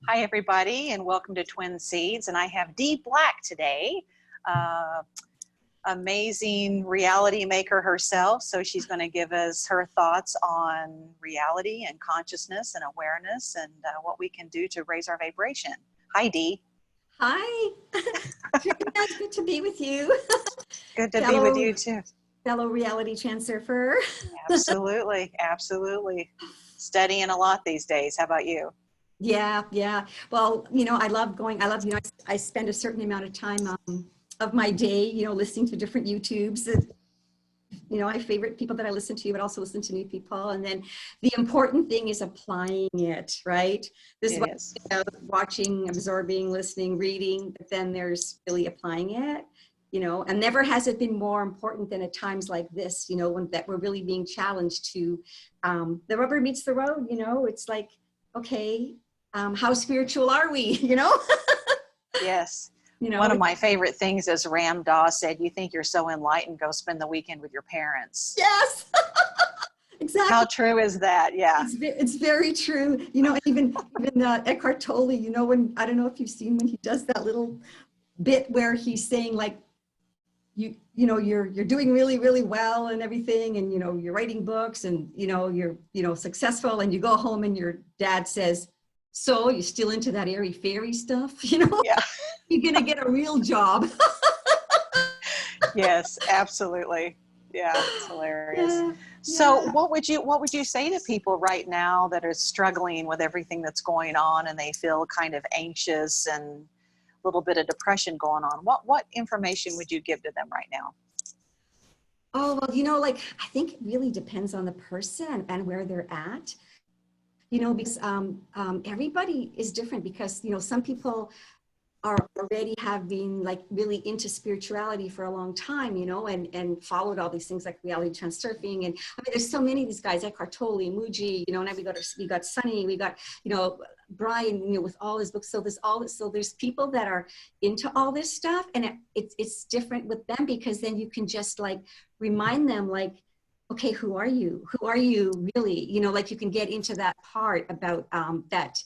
Hi, everybody, and welcome to Twin Seeds. And I have Dee Black today, amazing reality maker herself. So she's going to give us her thoughts on reality and consciousness and awareness and what we can do to raise our vibration. Hi, Dee. Hi. It's good to be with you. Good to be with you too. Fellow reality transurfer. Absolutely, absolutely. Studying a lot these days. How about you? Yeah. Well, I love, I spend a certain amount of time of my day, listening to different YouTubes. I have favorite people that I listen to, but also listen to new people. And then the important thing is applying it, right? This is watching, absorbing, listening, reading, but then there's really applying it, and never has it been more important than at times like this, when that we're really being challenged to, the rubber meets the road, it's like, okay, how spiritual are we, Yes. One of my favorite things is Ram Dass said, you think you're so enlightened, go spend the weekend with your parents. Yes. Exactly. How true is that? Yeah. It's very true. Even Eckhart Tolle, when, I don't know if you've seen when he does that little bit where he's saying like, you're doing really, really well and everything. And, you're writing books and, you're, successful, and you go home and your dad says, so you're still into that airy fairy stuff, Yeah. You're going to get a real job. Yes, absolutely. Yeah, it's hilarious. Yeah. So what would you say to people right now that are struggling with everything that's going on and they feel kind of anxious and a little bit of depression going on? What information would you give to them right now? Oh, well, I think it really depends on the person and where they're at. Because everybody is different, because, some people are already have been like really into spirituality for a long time, and followed all these things like reality transurfing. And I mean, there's so many of these guys, Eckhart Tolle, Muji, and we got Sunny, we got, Brian, with all his books. So there's people that are into all this stuff, and it's different with them, because then you can just like remind them like, okay, who are you? Who are you really? Like you can get into that part about that,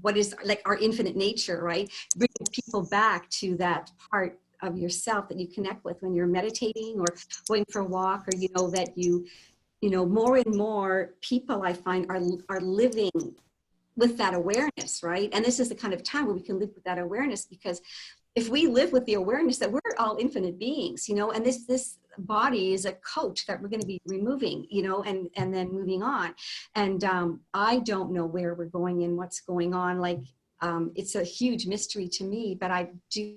what is like our infinite nature, right? Bringing people back to that part of yourself that you connect with when you're meditating or going for a walk, or, that more and more people I find are living with that awareness, right? And this is the kind of time where we can live with that awareness, because if we live with the awareness that we're all infinite beings, and this body is a coat that we're going to be removing, and then moving on. And I don't know where we're going and what's going on. Like, it's a huge mystery to me, but I do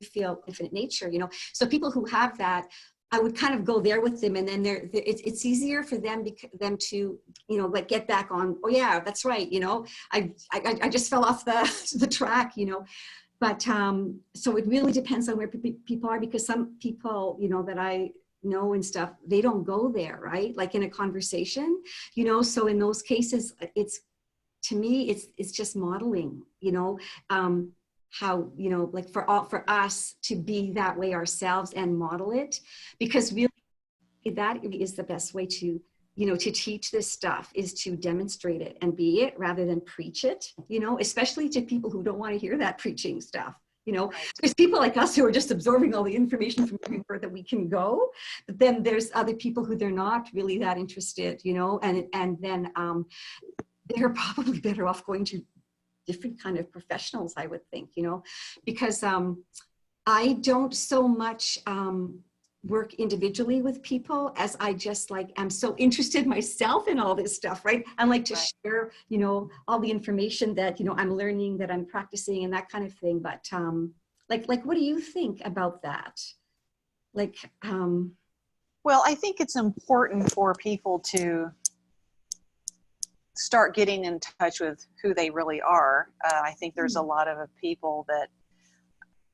feel infinite nature, So people who have that, I would kind of go there with them, and then it's easier for them to, like get back on. Oh yeah, that's right. I just fell off the track, But so it really depends on where people are, because some people, that I know and stuff, they don't go there, right? Like in a conversation, so in those cases, to me, it's just modeling, how, like for us to be that way ourselves and model it, because really that is the best way to, to teach this stuff, is to demonstrate it and be it rather than preach it, especially to people who don't want to hear that preaching stuff. There's people like us who are just absorbing all the information from everywhere that we can go, but then there's other people who they're not really that interested, and then they're probably better off going to different kind of professionals, I would think, because I don't so much work individually with people as I just like am so interested myself in all this stuff, right? I like to share, all the information that, I'm learning, that I'm practicing, and that kind of thing. But like what do you think about that? Like, well, I think it's important for people to start getting in touch with who they really are. I think there's a lot of people that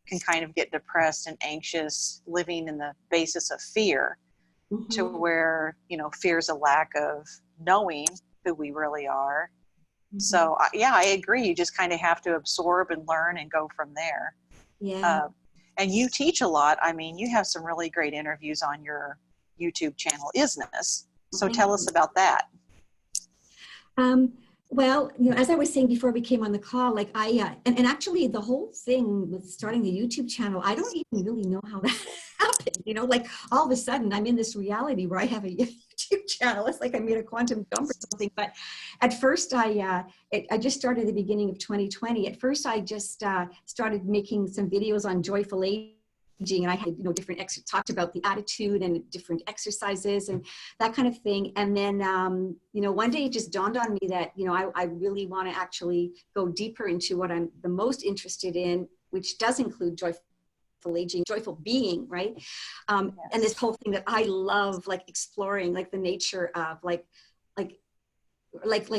can kind of get depressed and anxious living in the basis of fear, to where, fear is a lack of knowing who we really are. So yeah, I agree. You just kind of have to absorb and learn and go from there. Yeah. And you teach a lot. I mean, you have some really great interviews on your YouTube channel, Isness. So tell us about that. Well, as I was saying before we came on the call, like and actually the whole thing with starting the YouTube channel, I don't even really know how that happened. Like all of a sudden I'm in this reality where I have a YouTube channel. It's like I made a quantum jump or something. But at first I just started at the beginning of 2020. At first I just started making some videos on joyful aging. And I had, different talked about the attitude and different exercises and that kind of thing. And then, one day it just dawned on me that, I really want to actually go deeper into what I'm the most interested in, which does include joyful aging, joyful being, right? Yes. And this whole thing that I love, like exploring, like the nature of like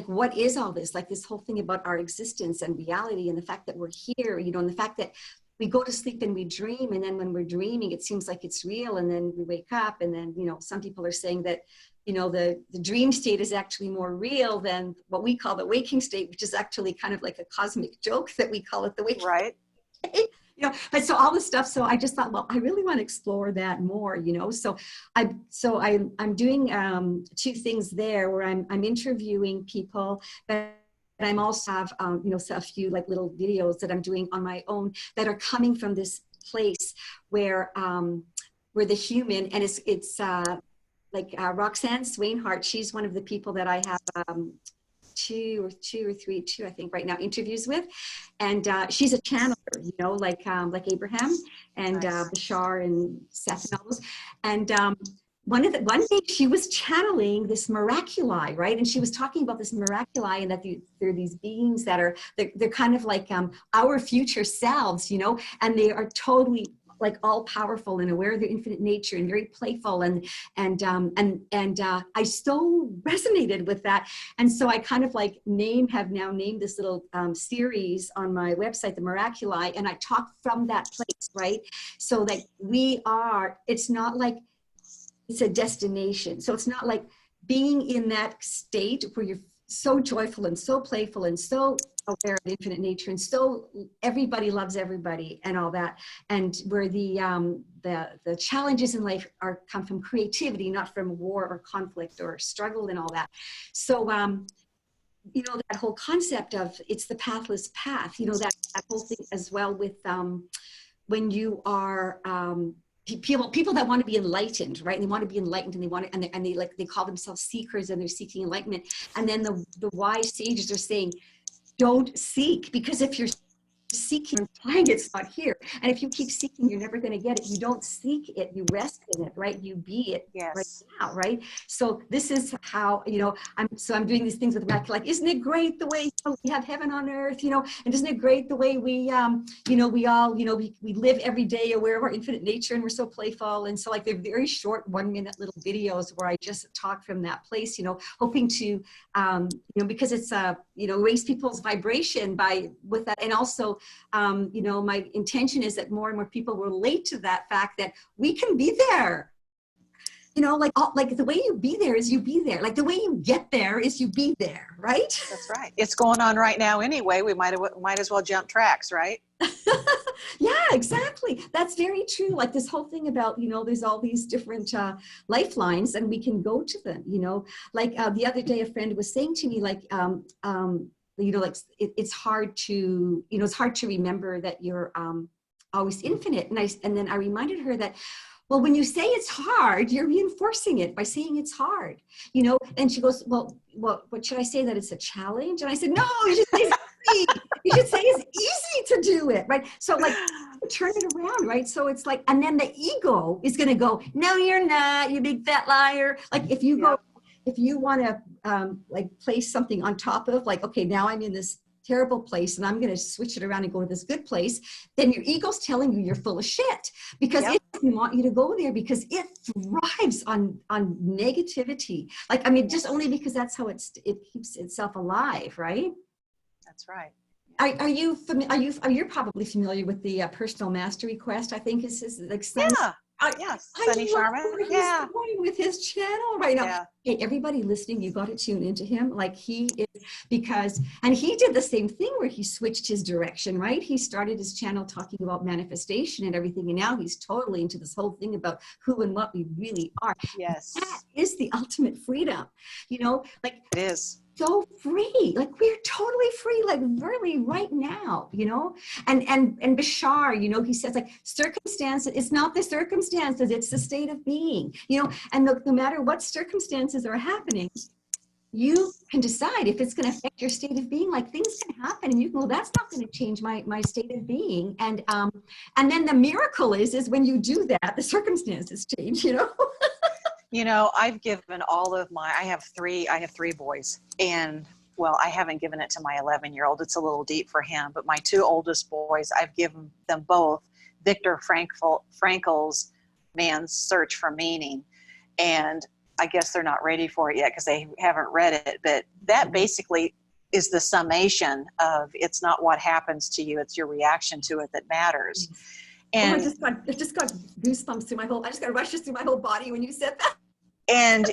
what is all this? Like this whole thing about our existence and reality and the fact that we're here, and the fact that we go to sleep and we dream, and then when we're dreaming, it seems like it's real, and then we wake up, and then, some people are saying that, the dream state is actually more real than what we call the waking state, which is actually kind of like a cosmic joke that we call it the waking state. But so all this stuff. So I just thought, well, I really want to explore that more, So I'm doing two things there where I'm interviewing people, but I'm also have, a few like little videos that I'm doing on my own that are coming from this place where the human, and it's like Roxanne Swainhart. She's one of the people that I have two or three, I think right now, interviews with, and she's a channeler, like Abraham and nice. Bashar and Seth and all those, and one day she was channeling this miraculi, right? And she was talking about this miraculi, and that there are these beings that are they're kind of like our future selves, and they are totally like all powerful and aware of their infinite nature and very playful, and I so resonated with that, and so I kind of like have now named this little series on my website, the Miraculi, and I talk from that place, right? So that it's not like it's a destination. So it's not like being in that state where you're so joyful and so playful and so aware of infinite nature and so everybody loves everybody and all that, and where the challenges in life come from creativity, not from war or conflict or struggle and all that. So that whole concept of it's the pathless path, that whole thing as well with when you are people that want to be enlightened, right? And they want to be enlightened, and they call themselves seekers, and they're seeking enlightenment. And then the wise sages are saying, don't seek, because if you're seeking, implying it's not here. And if you keep seeking, you're never going to get it. You don't seek it, you rest in it, right? You be it right now, right? So this is how, I'm doing these things with Reiki, like, isn't it great the way we have heaven on earth, and isn't it great the way we, we all, we live every day aware of our infinite nature, and we're so playful. And so like they're very short 1-minute little videos where I just talk from that place, hoping to, because it's, raise people's vibration with that. And also, my intention is that more and more people relate to that fact that we can be there. Like the way you be there is you be there. Like the way you get there is you be there, right? That's right. It's going on right now anyway. We might as well jump tracks, right? Yeah, exactly. That's very true. Like this whole thing about, there's all these different lifelines, and we can go to them, Like the other day, a friend was saying to me, like, it's hard to, it's hard to remember that you're always infinite. And then I reminded her that, well, when you say it's hard, you're reinforcing it by saying it's hard, And she goes, well, what should I say, that it's a challenge? And I said, no, you should say it's easy. You should say it's easy to do it, right? So like, turn it around, right? So it's like, and then the ego is going to go, no, you're not, you big fat liar. Like if you go, if you want to like place something on top of, like, okay, now I'm in this terrible place and I'm going to switch it around and go to this good place, then your ego's telling you you're full of shit, because it doesn't want you to go there, because it thrives on negativity. Like, I mean, just only because that's how it keeps itself alive, right? That's right. Are you probably familiar with the personal mastery quest? I think is like Yeah, I Sunny love Sharma. where he's Yeah. going with his channel right now. Yeah. Hey, everybody listening, you got to tune into him. Like he is, because, and he did the same thing where he switched his direction, right? He started his channel talking about manifestation and everything. And now he's totally into this whole thing about who and what we really are. Yes. That is the ultimate freedom, you know, like It is. so free, like we're totally free, like really right now, you know. And Bashar, you know, he says like circumstances, it's not the circumstances, it's the state of being, you know. And no matter what circumstances are happening, you can decide if it's going to affect your state of being. Like things can happen and you can go, that's not going to change my state of being. And then the miracle is when you do that, the circumstances change, you know. You know, I've given all of my, I have three boys, and well, I haven't given it to my 11-year-old. It's a little deep for him, but my two oldest boys, I've given them both Viktor Frankl's Man's Search for Meaning. And I guess they're not ready for it yet because they haven't read it, but that basically is the summation of it's not what happens to you, it's your reaction to it that matters. And I just got goosebumps through my whole, I just got rushes through my whole body when you said that. And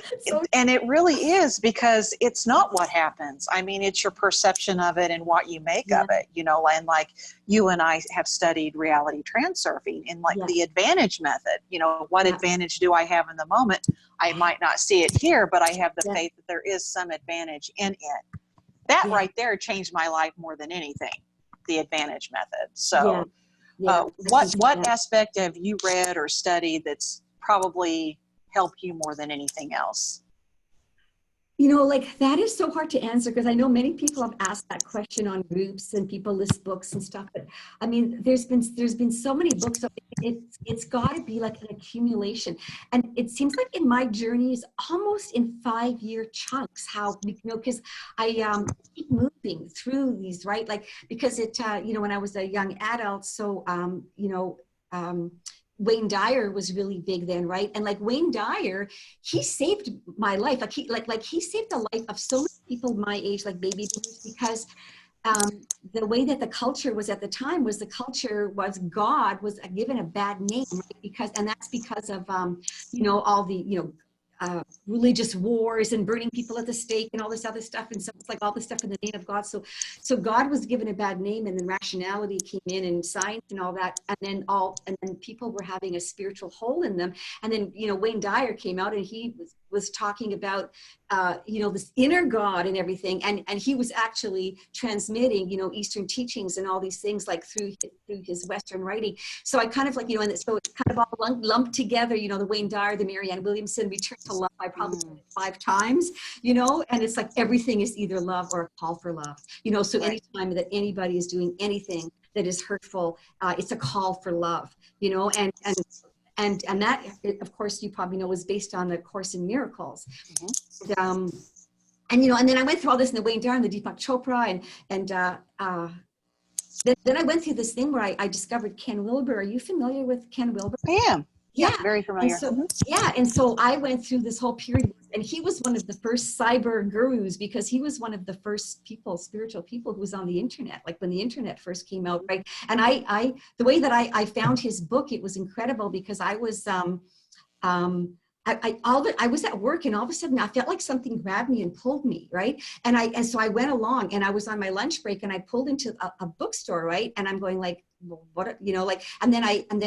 it really is, because it's not what happens. I mean, it's your perception of it and what you make of it, you know. And like you and I have studied reality transurfing in like the advantage method, you know, what advantage do I have in the moment? I might not see it here, but I have the faith that there is some advantage in it. That right there changed my life more than anything, the advantage method. So what aspect have you read or studied that's probably help you more than anything else? You know, like that is so hard to answer, because I know many people have asked that question on groups and people list books and stuff. But I mean, there's been so many books. It's got to be like an accumulation. And it seems like in my journeys, almost in 5-year chunks, how, you know, because I keep moving through these, right? Like, because it, you know, when I was a young adult, so, you know, Wayne Dyer was really big then, right? And like Wayne Dyer, he saved my life. Like he saved the life of so many people my age, like baby boomers, because the way that the culture was at the time was God was given a bad name, right? And that's because of you know, all the, you know, religious wars and burning people at the stake and all this other stuff. And so it's like all this stuff in the name of God. So God was given a bad name, and then rationality came in and science and all that. And then people were having a spiritual hole in them. And then, you know, Wayne Dyer came out and he was talking about, you know, this inner God and everything. And he was actually transmitting, you know, Eastern teachings and all these things like through his Western writing. So I kind of like, you know, and so it's kind of all lumped together, you know, the Wayne Dyer, the Marianne Williamson, Return to Love. I probably read it 5 times, you know, and it's like everything is either love or a call for love, you know. So anytime that anybody is doing anything that is hurtful, it's a call for love, you know, and that, of course, you probably know, was based on the Course in Miracles. And you know, and then I went through all this in the Wayne Dyer and the Deepak Chopra, and then I went through this thing where I discovered Ken Wilber. Are you familiar with Ken Wilber? I am. Yeah, very familiar. And so I went through this whole period, and he was one of the first cyber gurus, because he was one of the first spiritual people who was on the internet, like when the internet first came out, right? And the way that I found his book, it was incredible, because I was I was at work, and all of a sudden I felt like something grabbed me and pulled me, right? And so I went along, and I was on my lunch break, and I pulled into a bookstore, right? And I'm going like, well, what, you know, like, and then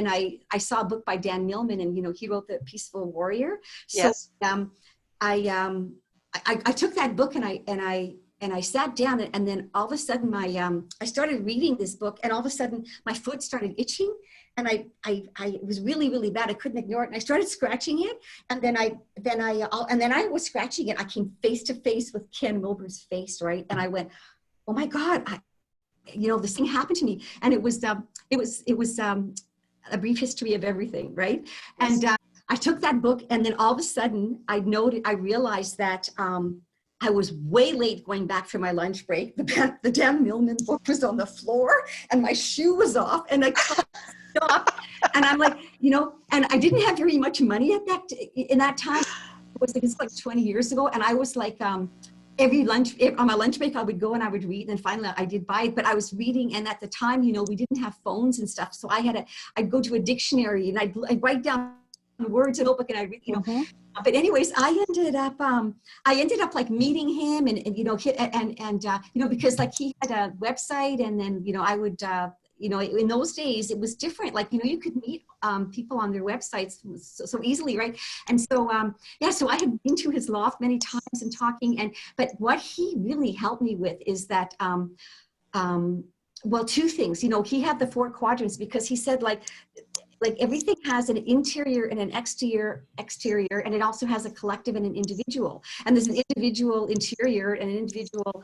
I saw a book by Dan Millman, and, you know, he wrote The Peaceful Warrior. So I took that book, and I sat down, and then all of a sudden I started reading this book, and all of a sudden my foot started itching, and it was really, really bad. I couldn't ignore it, and I started scratching it, and then I was scratching it. I came face to face with Ken Wilber's face, right? And I went, oh my God, you know, this thing happened to me. And it was A Brief History of Everything, right? Yes. And I took that book, and then all of a sudden I realized that I was way late going back for my lunch break. The damn Millman book was on the floor, and my shoe was off, and I stopped. And I'm like, you know, and I didn't have very much money in that time. It's like 20 years ago. And I was like, on my lunch break, I would go and I would read. And finally I did buy it, but I was reading. And at the time, you know, we didn't have phones and stuff. So I'd go to a dictionary, and I'd write down words in a notebook and I read, you know. Mm-hmm. But anyways, I ended up like meeting him and you know, you know, because like he had a website and then, you know, I would, you know, in those days it was different. Like, you know, you could meet people on their websites so easily, right? And so, yeah, so I had been to his loft many times and talking, but what he really helped me with is that, well, two things. You know, he had the 4 quadrants because he said like everything has an interior and an exterior, and it also has a collective and an individual. And there's an individual interior and an individual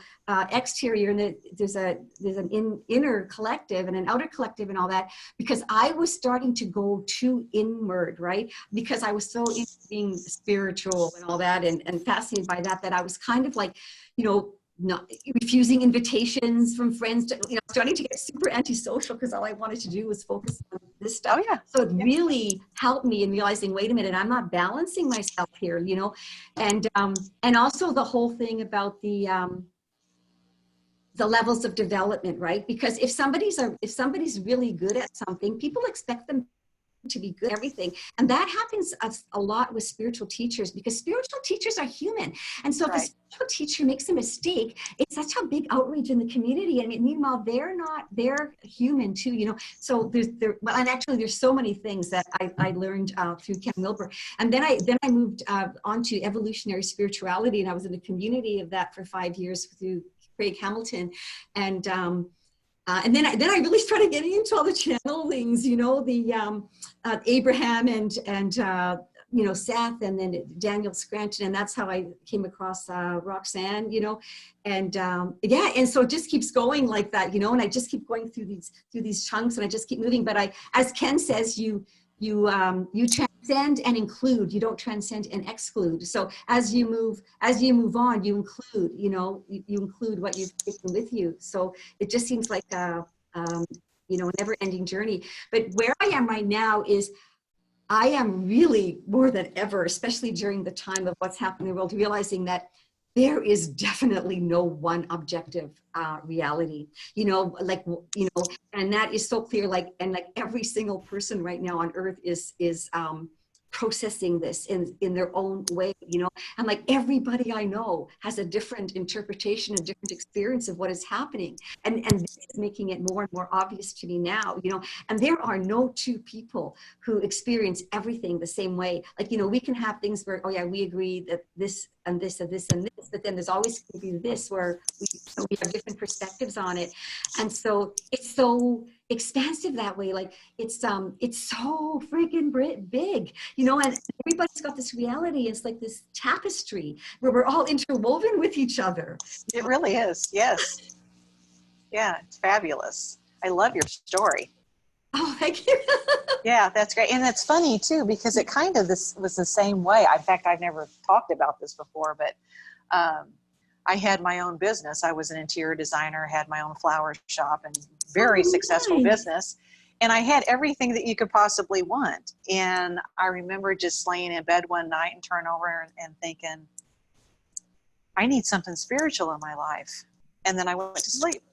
exterior, and there's an inner collective and an outer collective and all that. Because I was starting to go too inward, right? Because I was so into being spiritual and all that, and fascinated by that I was kind of like, you know, not refusing invitations from friends to, you know, starting to get super antisocial because all I wanted to do was focus on this stuff. Oh, yeah. So it really helped me in realizing, wait a minute, I'm not balancing myself here, you know, and also the whole thing about the levels of development, right? Because if somebody's really good at something, people expect them to be good at everything. And that happens a lot with spiritual teachers because spiritual teachers are human. And so if a spiritual teacher makes a mistake, it's such a big outrage in the community. I mean, meanwhile, they're human too, you know. So and actually there's so many things that I learned through Ken Wilber. And then I moved on to evolutionary spirituality, and I was in the community of that for 5 years through Craig Hamilton. And then I really started getting into all the channelings, you know, the Abraham and you know, Seth, and then Daniel Scranton, and that's how I came across Roxanne, you know, and yeah, and so it just keeps going like that, you know, and I just keep going through these chunks, and I just keep moving. But as Ken says, you transcend and include. You don't transcend and exclude. So as you move on, you include. You know, you include what you've taken with you. So it just seems like you know, a never-ending journey. But where I am right now is I am really more than ever, especially during the time of what's happening in the world, realizing that there is definitely no one objective reality, you know, like, you know, and that is so clear, like, and like every single person right now on earth is processing this in their own way, you know, and like everybody I know has a different interpretation, a different experience of what is happening. And this is making it more and more obvious to me now, you know, and there are no two people who experience everything the same way. Like, you know, we can have things where, oh yeah, we agree that this and this and this and this, but then there's always going to be this where we have different perspectives on it. And so it's so expansive that way. Like it's so freaking big, you know, and everybody's got this reality. It's like this tapestry where we're all interwoven with each other. It really is. Yes. Yeah, it's fabulous. I love your story. Oh, thank you. Yeah, that's great. And it's funny too, because it kind of was the same way. In fact, I've never talked about this before, but I had my own business. I was an interior designer, had my own flower shop, and very successful business. And I had everything that you could possibly want. And I remember just laying in bed one night and turning over and thinking, I need something spiritual in my life. And then I went to sleep.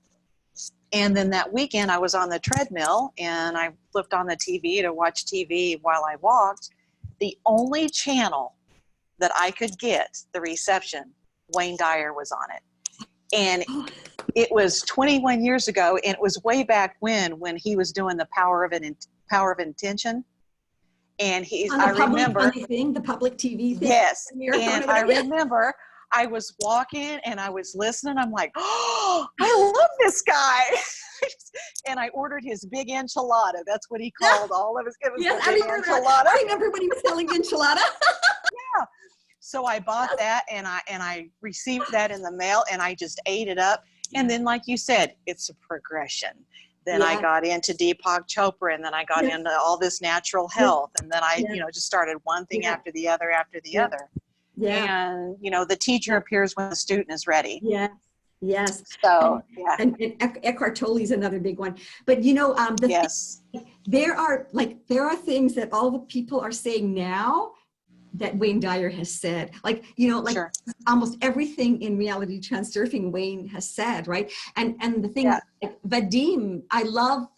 And then that weekend I was on the treadmill and I flipped on the TV to watch TV while I walked. The only channel that I could get the reception, Wayne Dyer was on it. And it was 21 years ago, and it was way back when he was doing the power of intention. And I remember the public TV thing. Yes. And I remember I was walking and I was listening. I'm like, oh, I love this guy. And I ordered his big enchilada. That's what he called all of his. It was the big enchilada. I remember when he was selling enchilada. Yeah. So I bought that and I received that in the mail and I just ate it up. And then, like you said, it's a progression. Then I got into Deepak Chopra, and then I got into all this natural health. And then I, you know, just started one thing after the other after the other. Yeah. And, you know, the teacher appears when the student is ready. Yeah. Yes. So, and Eckhart Tolle is another big one. But, you know, there are things that all the people are saying now that Wayne Dyer has said. Like, you know, like almost everything in reality transurfing Wayne has said, right? And the thing, like Vadim, I love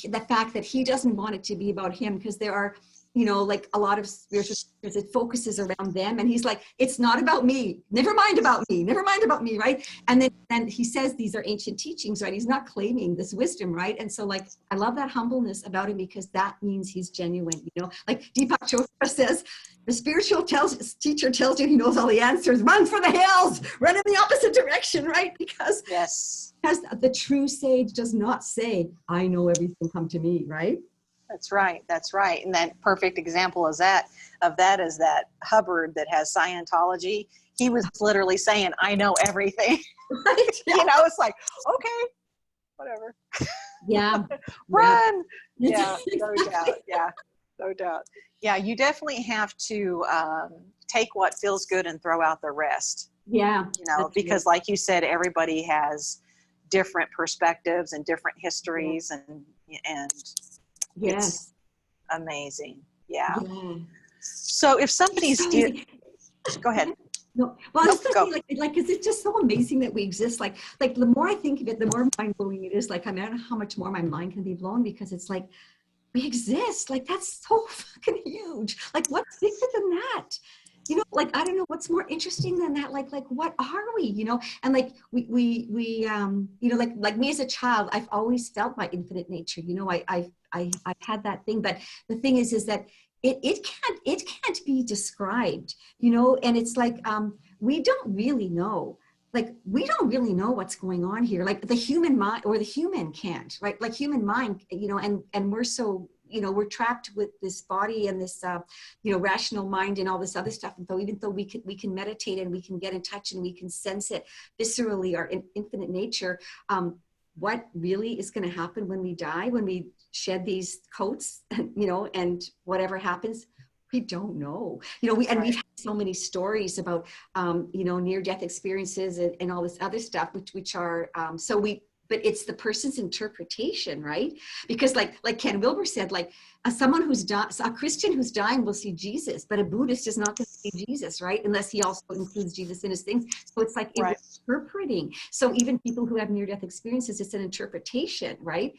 the fact that he doesn't want it to be about him, because there are you know, like a lot of spiritual, it focuses around them. And he's like, it's not about me. Never mind about me. Never mind about me. Right. And then he says, these are ancient teachings, right? He's not claiming this wisdom. Right. And so like, I love that humbleness about him, because that means he's genuine, you know, like Deepak Chopra says, the spiritual teacher tells you he knows all the answers. Run for the hills, run in the opposite direction, right? Because the true sage does not say, I know everything, come to me, right? That's right. That's right. And that perfect example is that Hubbard that has Scientology. He was literally saying, I know everything. Right? You know, it's like, okay, whatever. Yeah. Run. Yeah, no doubt. Yeah, no doubt. Yeah, you definitely have to take what feels good and throw out the rest. Yeah. You know, because like you said, everybody has different perspectives and different histories, and yes, it's amazing. Yeah. So if somebody's go ahead. No, well, I was going to say, like, is it just so amazing that we exist? Like the more I think of it, the more mind blowing it is. Like, I mean, I don't know how much more my mind can be blown, because it's like, we exist. Like, that's so fucking huge. Like, what's bigger than that? You know, like, I don't know what's more interesting than that. Like, what are we, you know? And like, we you know, like me as a child, I've always felt my infinite nature. You know, I've had that thing, but the thing is that it can't be described, you know? And it's like, we don't really know. Like, we don't really know what's going on here. Like the human mind, or the human can't, right? Like human mind, you know, and we're so, you know, we're trapped with this body and this, you know, rational mind and all this other stuff. And so even though we can meditate and we can get in touch and we can sense it viscerally, our infinite nature, what really is going to happen when we die, when we shed these coats, you know, and whatever happens, we don't know, you know, we've had so many stories about, you know, near-death experiences and all this other stuff, which are, but it's the person's interpretation, right? Because like Ken Wilber said, like someone who's a Christian who's dying will see Jesus, but a Buddhist is not going to see Jesus, right? Unless he also includes Jesus in his things. So it's like interpreting. So even people who have near-death experiences, it's an interpretation, right?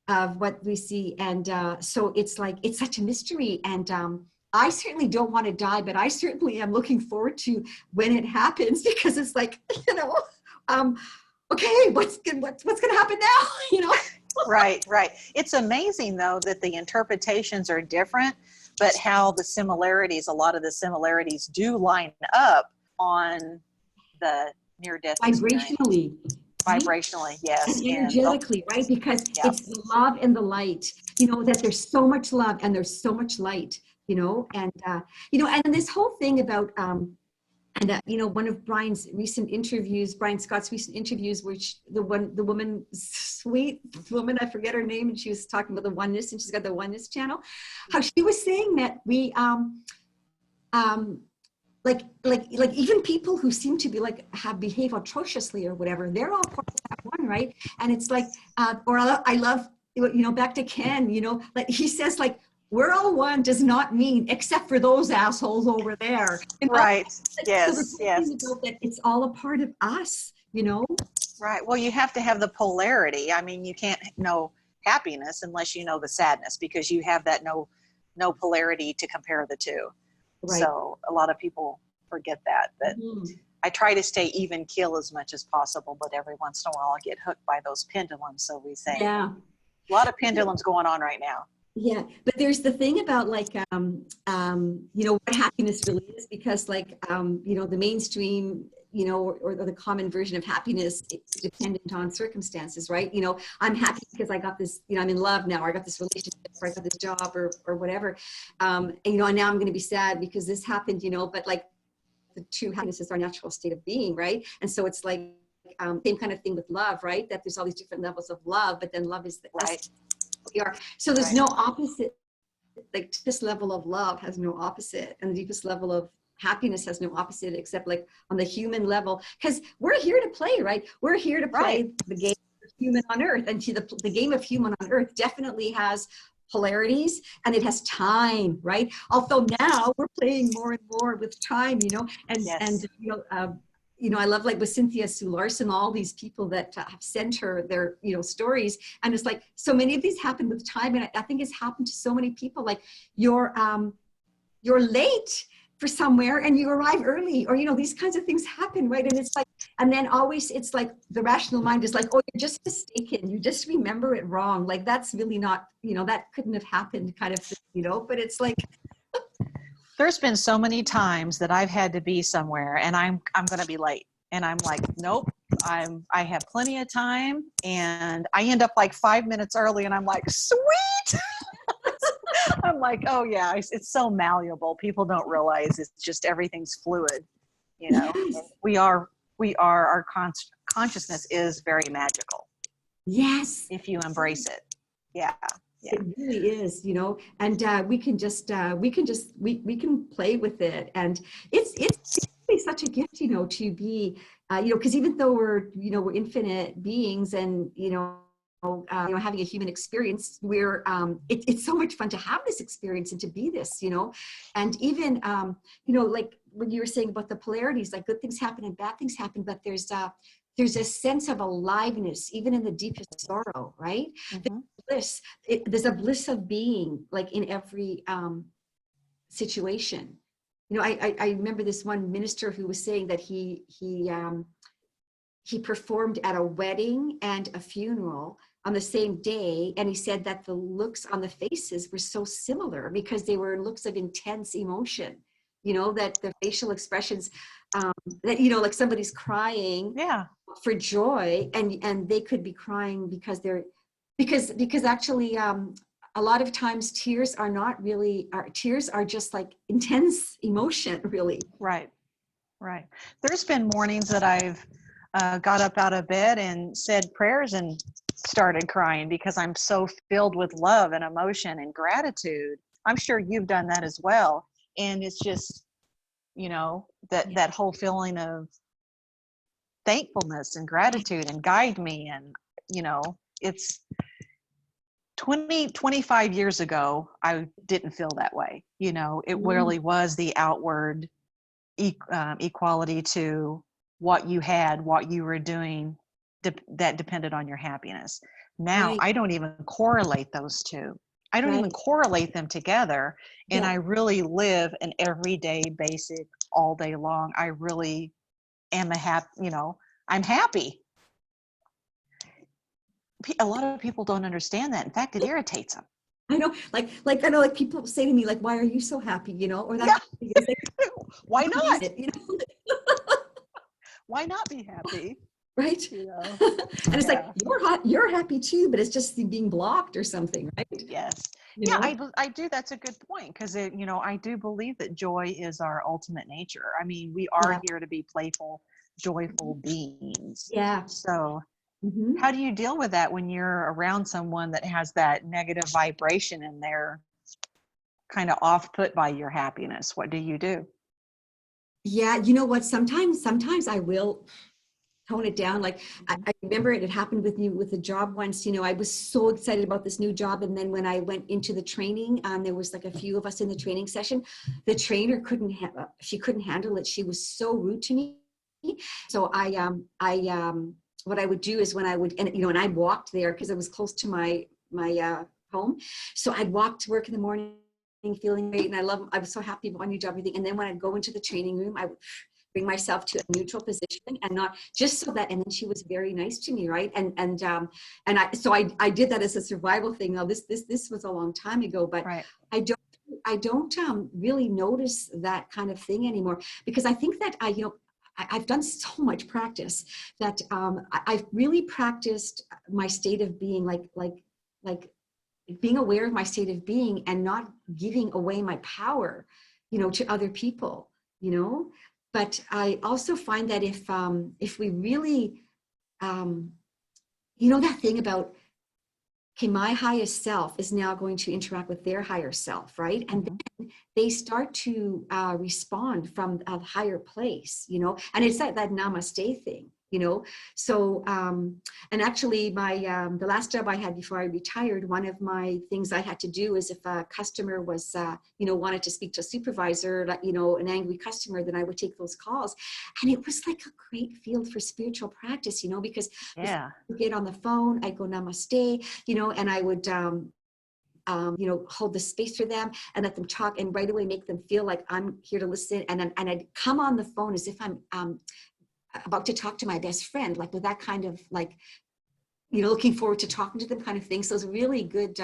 Of what we see. And so it's like, it's such a mystery. And I certainly don't want to die, but I certainly am looking forward to when it happens, because it's like, you know, okay, what's going to happen now? You know? Right. It's amazing though, that the interpretations are different, but how a lot of the similarities do line up on the near-death vibrationally. Vibrationally, yes. And energetically, right? Because it's the love and the light, you know, that there's so much love and there's so much light, you know, and, you know, and this whole thing about, you know, one of Brian Scott's recent interviews, which the woman, sweet woman, I forget her name, and she was talking about the oneness, and she's got the oneness channel, how she was saying that we, like even people who seem to be behave atrociously or whatever, they're all part of that one, right? And it's like, I love, you know, back to Ken, you know, like he says, like, we're all one does not mean except for those assholes over there. You know? Right. Like, Yes. so that it's all a part of us, you know? Right. Well, you have to have the polarity. I mean, you can't know happiness unless you know the sadness, because you have that no polarity to compare the two. Right. So a lot of people forget that, but I try to stay even keel as much as possible, but every once in a while I get hooked by those pendulums. So we say, a lot of pendulums going on right now. Yeah, but there's the thing about like, you know, what happiness really is, because like, you know, the mainstream, you know, or the common version of happiness, it's dependent on circumstances, right? You know, I'm happy because I got this, you know, I'm in love now, or I got this relationship, or I got this job, or whatever. And, you know, and now I'm going to be sad because this happened, you know, but like the true happiness is our natural state of being, right? And so it's like, same kind of thing with love, right? That there's all these different levels of love, but then love is the essence. So there's no opposite. Like this level of love has no opposite, and the deepest level of happiness has no opposite, except like on the human level, because we're here to play, right? We're here to play the game of human on earth, and the game of human on earth definitely has polarities, and it has time, right? Although now we're playing more and more with time, you know, and you know, you know, I love like with Cynthia Sue Larson, all these people that have sent her their, you know, stories. And it's like, so many of these happen with time. And I think it's happened to so many people, like you're late for somewhere and you arrive early, or, you know, these kinds of things happen, right? And it's like, and then always it's like the rational mind is like, oh, you're just mistaken. You just remember it wrong. Like, that's really not, you know, that couldn't have happened kind of thing, you know, but it's like, there's been so many times that I've had to be somewhere and I'm going to be late, and I'm like, nope, I have plenty of time, and I end up like 5 minutes early, and I'm like, sweet. I'm like, oh yeah, it's so malleable. People don't realize it's just, everything's fluid, you know. yes. Our consciousness is very magical Yes. if you embrace it. Yeah. Yeah. It really is, you know, and we can play with it, and it's really such a gift, you know, to be, you know, because even though we're infinite beings, and having a human experience, it's so much fun to have this experience and to be this, you know, and even like when you were saying about the polarities, like good things happen and bad things happen, but there's a sense of aliveness even in the deepest sorrow, right? Mm-hmm. Bliss. There's a bliss of being, like in every situation. You know, I remember this one minister who was saying that he performed at a wedding and a funeral on the same day, and he said that the looks on the faces were so similar because they were looks of intense emotion. You know, that the facial expressions, that, you know, like somebody's crying, Yeah, for joy, and they could be crying because because actually a lot of times tears are not really, tears are just like intense emotion, really. right. There's been mornings that I've got up out of bed and said prayers and started crying because I'm so filled with love and emotion and gratitude. I'm sure you've done that as well. And it's just, you know, that whole feeling of thankfulness and gratitude and guide me. And, you know, it's 25 years ago, I didn't feel that way. You know, it really was the outward equality to what you had, what you were doing, that depended on your happiness. Now, Right. I don't even correlate those two. I don't even correlate them together. And I really live an everyday basic all day long. I really am I'm happy. A lot of people don't understand that. In fact, it irritates them. I know, like I know, like people say to me, like, why are you so happy, you know, or that Yeah. is like, Why not? you know? Why not be happy? Right. You know? And it's like, you're happy too, but it's just being blocked or something, right? Yes. You Yeah, know? I do. That's a good point, because I do believe that joy is our ultimate nature. I mean, we are here to be playful, joyful beings. Yeah. So Mm-hmm. how do you deal with that when you're around someone that has that negative vibration and they're kind of off put by your happiness? What do you do? Yeah, you know what? Sometimes I will tone it down. Like I remember it happened with me with a job once. You know, I was so excited about this new job, and then when I went into the training, there was like a few of us in the training session. The trainer she couldn't handle it. She was so rude to me. So what I would do is when I would, and I walked there because it was close to my home. So I'd walk to work in the morning feeling great, and I was so happy about my new job, everything. And then when I'd go into the training room, I would bring myself to a neutral position, and not just so that. And then she was very nice to me, right? And I did that as a survival thing. Now this was a long time ago, but Right. I don't really notice that kind of thing anymore, because I think that I've done so much practice that I've really practiced my state of being, like being aware of my state of being and not giving away my power, to other people, But I also find that if we really, that thing about, okay, my highest self is now going to interact with their higher self, right? And then they start to respond from a higher place, and it's that namaste thing, you know? So, and actually my, the last job I had before I retired, one of my things I had to do is if a customer was, you know, wanted to speak to a supervisor, like, you know, an angry customer, then I would take those calls. And it was like a great field for spiritual practice, you know, because Yeah. I get on the phone, I go namaste, you know, and I would, you know, hold the space for them and let them talk and right away make them feel like I'm here to listen. And then, and I'd come on the phone as if I'm, about to talk to my best friend, like with that kind of like, you know, looking forward to talking to them kind of thing. So it's a really good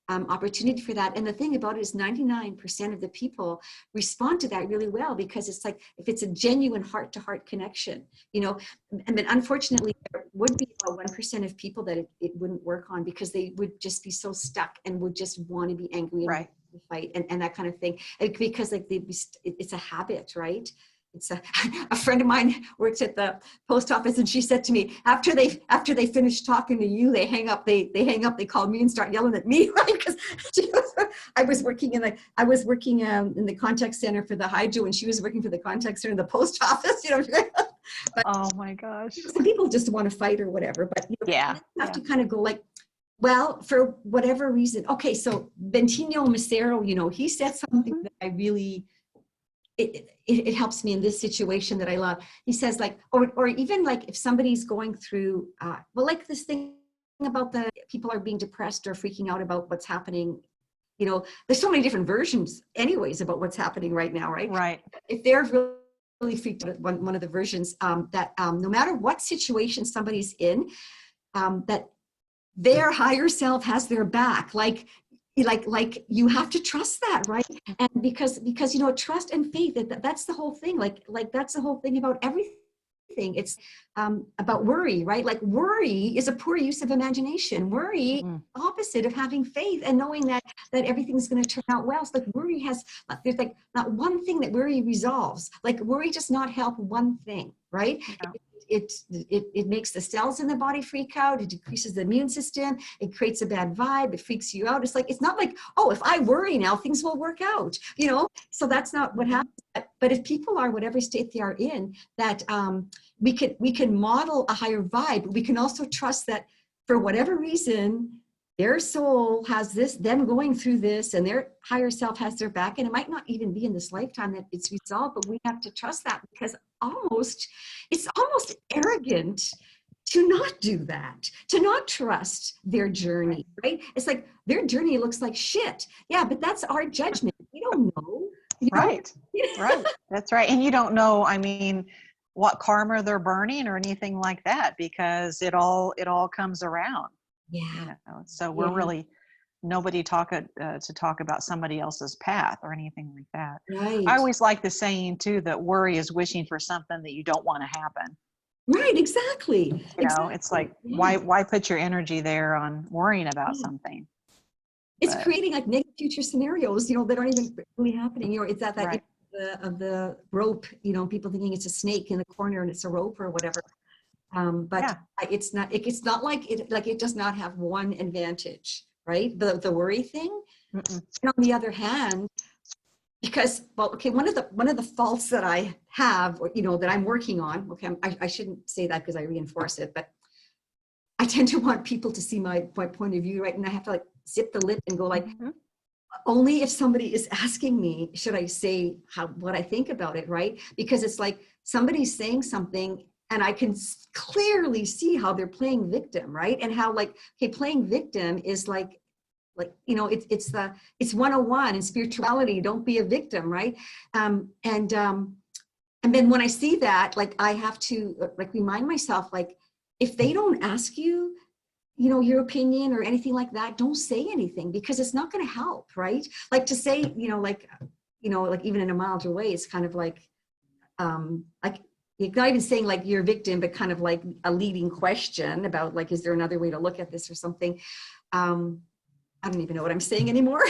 opportunity for that. And the thing about it is 99% of the people respond to that really well, because it's like, if it's a genuine heart-to-heart connection, you know, and then unfortunately there would be about 1% of people that it wouldn't work on, because they would just be so stuck and would just want to be angry and Right. fight and that kind of thing. Because like it's a habit, right? It's a friend of mine works at the post office, and she said to me, after they finish talking to you, they hang up, they call me and start yelling at me, right? Because I was working in the contact center for the hydro, and she was working for the contact center in the post office, you know. But, Oh my gosh. some people just want to fight or whatever, but you know, Yeah. you have to kind of go like, well, for whatever reason. Okay, so Bentinho Macero, you know, he said something that I really, it helps me in this situation that I love. He says like, or even like if somebody's going through, well, like this thing about the people are being depressed or freaking out about what's happening. You know, there's so many different versions anyways about what's happening right now, right? Right. If they're really freaked out, one of the versions that no matter what situation somebody's in, that their higher self has their back. Like you have to trust that, right? And because you know, trust and faith, that's the whole thing. Like that's the whole thing about everything. It's about worry, right? Like worry is a poor use of imagination. Worry, opposite of having faith and knowing that everything's going to turn out well. So like worry there's like not one thing that worry resolves. Like worry does not help one thing, right? Yeah. It makes the cells in the body freak out. It decreases the immune system. It creates a bad vibe. It freaks you out. It's not like, oh, if I worry now, things will work out, you know? So that's not what happens. But if people are whatever state they are in, that we can model a higher vibe. We can also trust that for whatever reason, their soul has them going through this, and their higher self has their back. And it might not even be in this lifetime that it's resolved, but we have to trust that, because it's almost arrogant to not do that, to not trust their journey, right? It's like their journey looks like shit. Yeah, but that's our judgment. We don't know. Right. Right. That's right. And you don't know, I mean, what karma they're burning or anything like that, because it all comes around. Yeah. You know? So we're really nobody to talk about somebody else's path or anything like that. Right. I always like the saying too, that worry is wishing for something that you don't want to happen. Right. Exactly. You know, it's like, why put your energy there on worrying about something? It's creating like negative future scenarios, you know, that aren't even really happening. You know, it's that Right. of the rope, you know, people thinking it's a snake in the corner and it's a rope or whatever. But it's not like it does not have one advantage, right? The worry thing. And on the other hand, because, well, okay, one of the faults that I have, or, you know, that I'm working on, okay, I shouldn't say that because I reinforce it, but I tend to want people to see my point of view, right? And I have to like zip the lip and go like, only if somebody is asking me, should I say what I think about it, right? Because it's like somebody's saying something and I can clearly see how they're playing victim, right? And how like, okay, playing victim is like, you know, it's 101 in spirituality, don't be a victim, right? And then when I see that, like I have to like remind myself, like, if they don't ask you, you know, your opinion or anything like that, don't say anything, because it's not going to help, right? Like to say, you know, like even in a milder way, it's kind of like you're not even saying like you're a victim, but kind of like a leading question about like, is there another way to look at this or something? I don't even know what I'm saying anymore.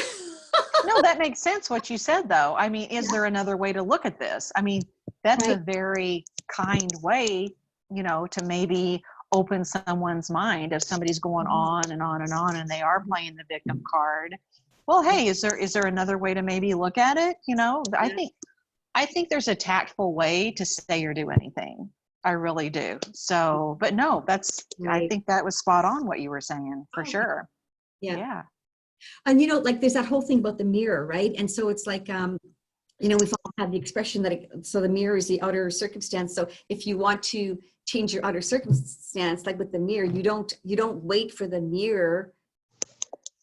No, that makes sense what you said though. I mean, is there another way to look at this? I mean, that's a very kind way, you know, to maybe open someone's mind if somebody's going on and on and on and they are playing the victim card. Well, hey, is there another way to maybe look at it? You know, I think there's a tactful way to say or do anything. I really do. So, but no, I Right. think that was spot on what you were saying for Oh, sure. yeah. Yeah. And, like there's that whole thing about the mirror, right? And so it's like, we've all had the expression that so the mirror is the outer circumstance. So if you want to change your outer circumstance, like with the mirror, you don't wait for the mirror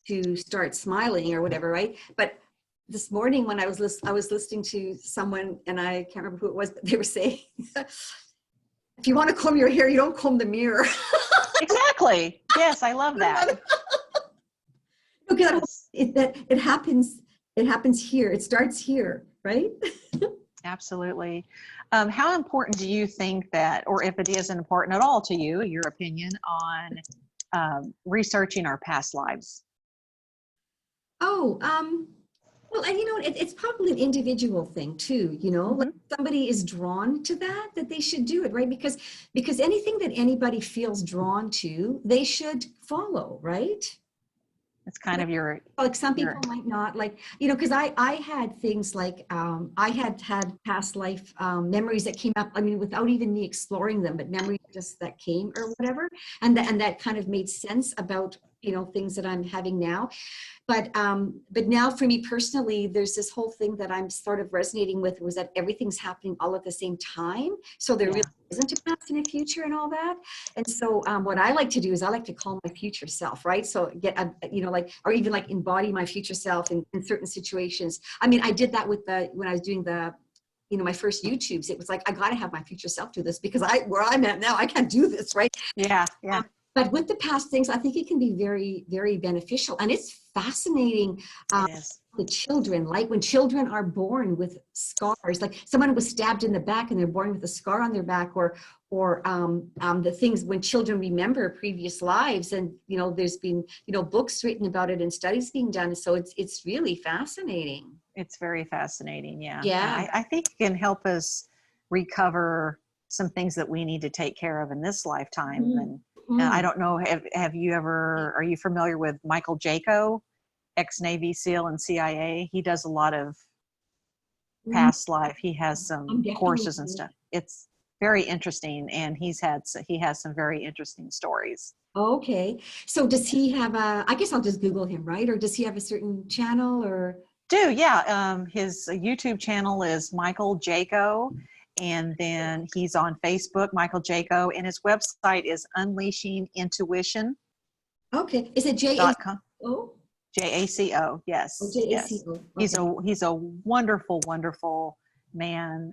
to start smiling or whatever, right? But this morning when I was listening to someone, and I can't remember who it was, but they were saying, if you want to comb your hair, you don't comb the mirror. Exactly. Yes, I love that. Okay, Yes, it happens here. It starts here, right? absolutely. How important do you think that, or if it isn't important at all to you, your opinion on researching our past lives? Oh, well, and it's probably an individual thing too, like Hmm. somebody is drawn to that they should do it, right? Because anything that anybody feels drawn to, they should follow, right? It's kind of Like some your, people might not, like, because I had things like, I had past life memories that came up, I mean, without even me exploring them, but memories just that came or whatever. And that kind of made sense about, things that I'm having now. But now for me personally, there's this whole thing that I'm sort of resonating with, was that everything's happening all at the same time. So there yeah. really isn't a past and a future and all that. And so what I like to do is I like to call my future self, right? So get like, or even like embody my future self in certain situations. I mean, I did that when I was doing my first YouTubes. It was like, I got to have my future self do this, because where I'm at now, I can't do this, right? Yeah. Yeah. But with the past things, I think it can be very, very beneficial. And it's fascinating. It is. The children, like when children are born with scars, like someone was stabbed in the back and they're born with a scar on their back, or the things when children remember previous lives, and there's been books written about it and studies being done. So it's really fascinating. It's very fascinating. Yeah. Yeah. I think it can help us recover some things that we need to take care of in this lifetime. Mm. And I Mm. don't know, are you familiar with Michael Jaco, ex-Navy SEAL and CIA? He does a lot of Mm. past life. He has I'm some definitely. courses and stuff. It's very interesting. And he has some very interesting stories. Okay. So does he have I guess I'll just Google him, right? Or does he have a certain channel or? Yeah. His YouTube channel is Michael Jaco, and then he's on Facebook, Michael Jaco, and his website is unleashingintuition.com. Okay. Is it Jaco? Jaco. Oh, Yes, yes. Jaco. He's Okay. a wonderful, wonderful man.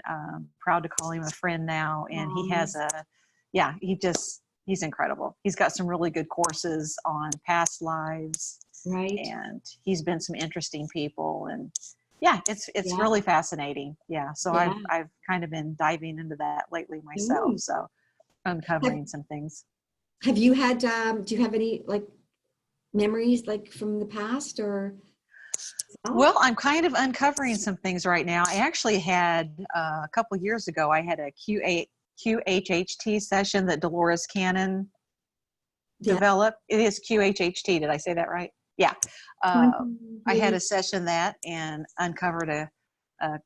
Proud to call him a friend now, and he has yeah. He's incredible. He's got some really good courses on past lives, Right. and he's been some interesting people, and yeah, it's Yeah. really fascinating. Yeah, so Yeah. I've kind of been diving into that lately myself, Mm. so Have, uncovering some things. have you had, do you have any like memories like from the past or? Oh, Well, I'm kind of uncovering some things right now. I actually had a couple years ago, I had a QHHT session that Dolores Cannon yeah. developed. It is QHHT. Did I say that right? Yeah. Quantum, I had maybe. a session that and uncovered a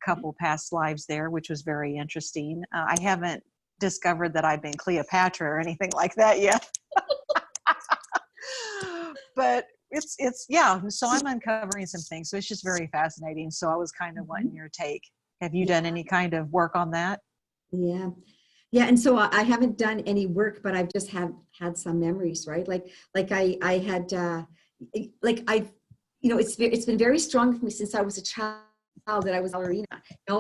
couple past lives there, which was very interesting. I haven't discovered that I've been Cleopatra or anything like that yet. But it's yeah, so I'm uncovering some things, so it's just very fascinating. So I was kind of wanting your take. Have you Yeah. done any kind of work on that? Yeah. Yeah. And so I haven't done any work, but I've just had some memories, right? Like I had, like I, it's been very strong with me since I was a child, that I was a ballerina,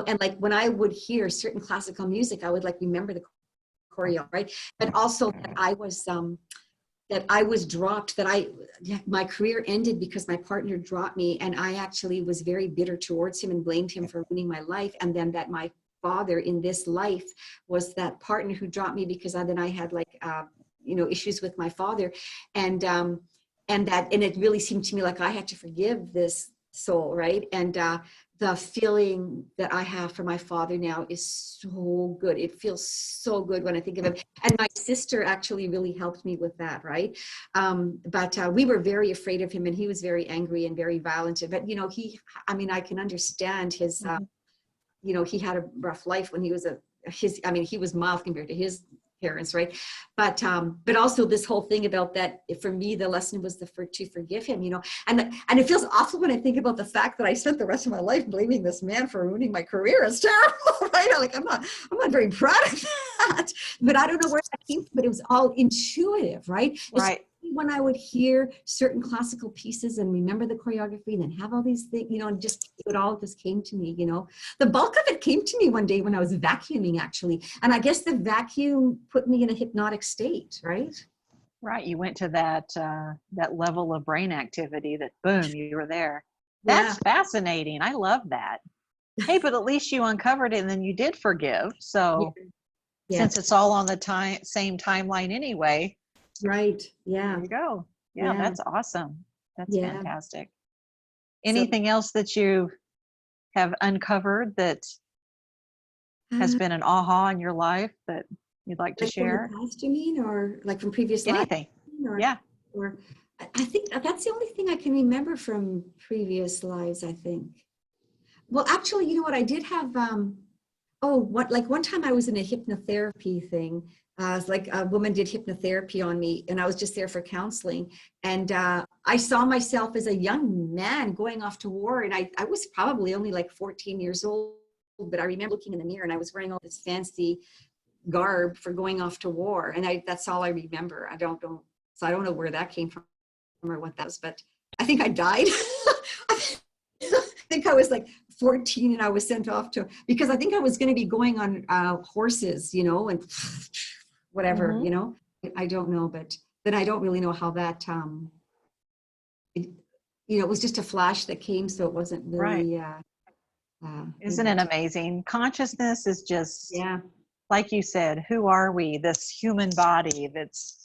and like when I would hear certain classical music, I would like remember the choreo, right? But also that I was dropped, my career ended because my partner dropped me, and I actually was very bitter towards him and blamed him for ruining my life. And then that my father in this life was that partner who dropped me, because then I had like issues with my father, and it really seemed to me like I had to forgive this soul, right? And the feeling that I have for my father now is so good. It feels so good when I think of him. And my sister actually really helped me with that, right? But we were very afraid of him, and he was very angry and very violent. But I can understand his. He had a rough life when he was I mean, he was mild compared to his parents, right? But also this whole thing about that, for me, the lesson was to forgive him, you know, and it feels awful when I think about the fact that I spent the rest of my life blaming this man for ruining my career. It's terrible, right? Like, I'm not very proud of that, but I don't know where that came from, but it was all intuitive, right? Right. When I would hear certain classical pieces and remember the choreography and then have all these things, you know, and just it all just came to me, you know. The bulk of it came to me one day when I was vacuuming, actually. And I guess the vacuum put me in a hypnotic state, right? Right. You went to that level of brain activity that boom, you were there. Yeah. That's fascinating. I love that. Hey, but at least you uncovered it and then you did forgive. So Yeah. since it's all on the same timeline anyway. Right. Yeah. There you go. Yeah, that's awesome. That's fantastic. Anything else that you have uncovered that has been an aha in your life that you'd like to share? From the past, you mean, or like from previous lives? Anything. Yeah. Or I think that's the only thing I can remember from previous lives, I think. Well, actually, you know what? I did have, one time I was in a hypnotherapy thing. Like a woman did hypnotherapy on me and I was just there for counseling. And I saw myself as a young man going off to war. And I was probably only like 14 years old, but I remember looking in the mirror and I was wearing all this fancy garb for going off to war. And that's all I remember. So I don't know where that came from or what that was, but I think I died. I think I was like 14 and I was sent off because I think I was going to be going on horses, you know, and whatever, you know, I don't know, but then I don't really know how that, it was just a flash that came. So it wasn't really, Isn't it amazing? Consciousness is just, like you said, who are we? This human body that's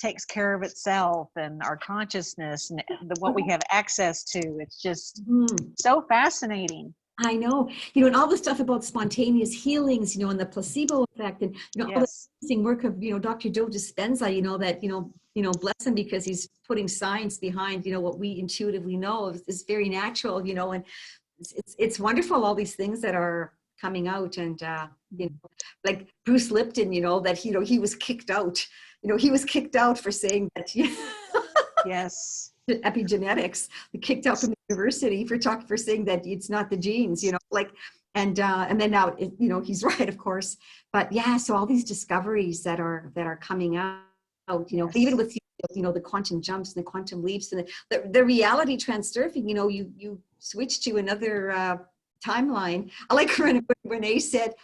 takes care of itself and our consciousness and what we have access to. It's just so fascinating. I know, you know, and all the stuff about spontaneous healings, you know, and the placebo effect and, you know, all the amazing work of, you know, Dr. Joe Dispenza, you know, that, you know, bless him because he's putting science behind, you know, what we intuitively know is very natural, you know, and it's wonderful, all these things that are coming out. And, you know, like Bruce Lipton, you know, that, you know, he was kicked out, you know, he was kicked out for saying that. Yes. Epigenetics, kicked out from the university for saying that it's not the genes, you know, like, and then now, you know, he's right, of course, but yeah, so all these discoveries that are coming out, you know, even with, you know, the quantum jumps and the quantum leaps and the reality transurfing, you know, you switch to another timeline. I like when Renee said,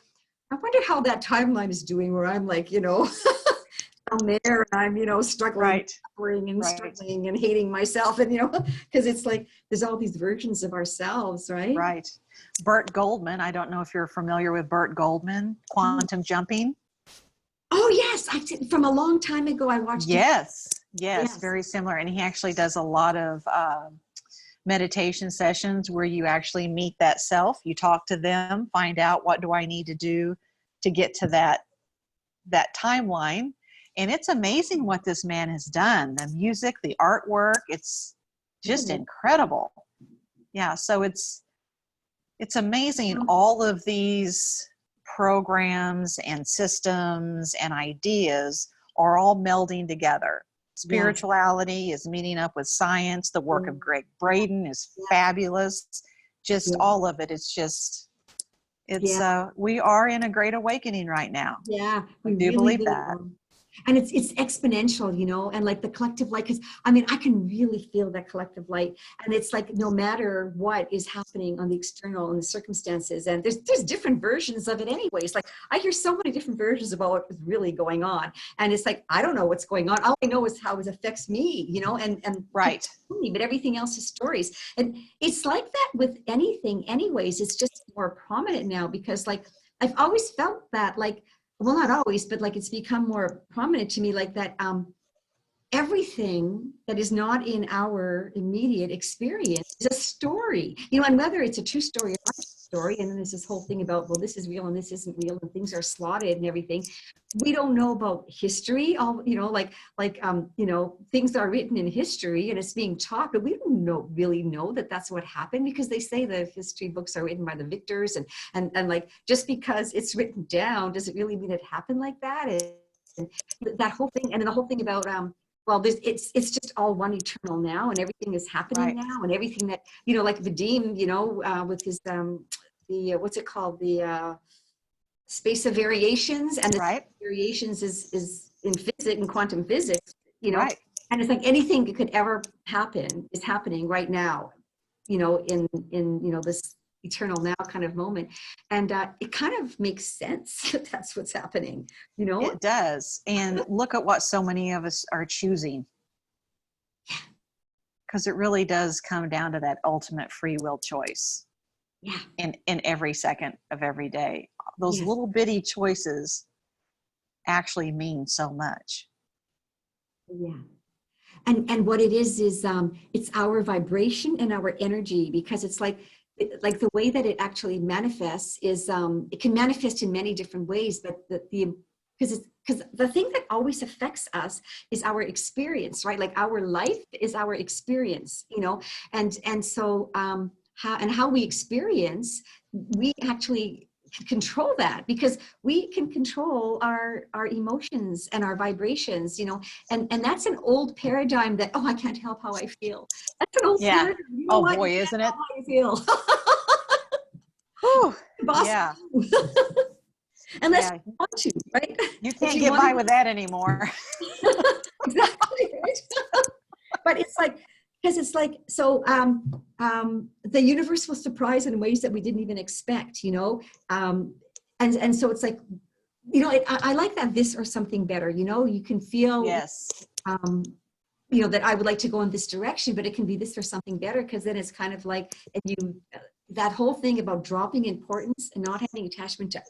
I wonder how that timeline is doing, where I'm like, you know, down there and I'm, you know, struggling and hating myself, and, you know, because it's like there's all these versions of ourselves, right? Burt Goldman, I don't know if you're familiar with Burt Goldman, quantum jumping. Oh yes, from a long time ago I watched yes, very similar. And he actually does a lot of meditation sessions where you actually meet that self, you talk to them, find out what do I need to do to get to that timeline. And it's amazing what this man has done. The music, the artwork, it's just incredible. Yeah, so it's amazing. All of these programs and systems and ideas are all melding together. Spirituality is meeting up with science. The work of Greg Braden is fabulous. Just all of it. It's just, we are in a great awakening right now. Yeah, I do believe that. And it's exponential, you know, and like the collective light, because I mean, I can really feel that collective light, and it's like no matter what is happening on the external and the circumstances, and there's different versions of it anyways. Like I hear so many different versions about what is really going on, and it's like I don't know what's going on. All I know is how it affects me, you know, and right. But everything else is stories, and it's like that with anything anyways. It's just more prominent now because like I've always felt that, like, well, not always, but like it's become more prominent to me, like that everything that is not in our immediate experience is a story, you know, and whether it's a true story or not, story, and then there's this whole thing about, well, this is real and this isn't real, and things are slotted and everything. We don't know about history. All, you know, you know, things are written in history and it's being taught, but we don't really know that that's what happened, because they say the history books are written by the victors, and like, just because it's written down, does it really mean it happened like that? And that whole thing, and then the whole thing about well, it's just all one eternal now, and everything is happening now, and everything that, you know, like Vadim, you know, with his the what's it called, the space of variations, and the variations is in physics and quantum physics, you know, and it's like anything that could ever happen is happening right now, you know, in you know, this eternal now kind of moment. And it kind of makes sense that that's what's happening, you know. It does. And look at what so many of us are choosing, because it really does come down to that ultimate free will choice. Yeah. In every second of every day, those little bitty choices actually mean so much. Yeah. And what it is it's our vibration and our energy, because it's like the way that it actually manifests is it can manifest in many different ways, but because the thing that always affects us is our experience, right? Like our life is our experience, you know, and so how we experience, we actually can control that, because we can control our emotions and our vibrations, you know, and that's an old paradigm that, oh, I can't help how I feel. That's an old paradigm. You know, oh boy, isn't it? How I feel. Whew. Boss, yeah. Unless you want to, right? You can't get by with that anymore. Exactly, right? But it's like, because it's like, so the universe will surprise in ways that we didn't even expect, you know? And so it's like, you know, I like that, this or something better, you know? You can feel, you know, that I would like to go in this direction, but it can be this or something better, because then it's kind of like, and that whole thing about dropping importance and not having attachment to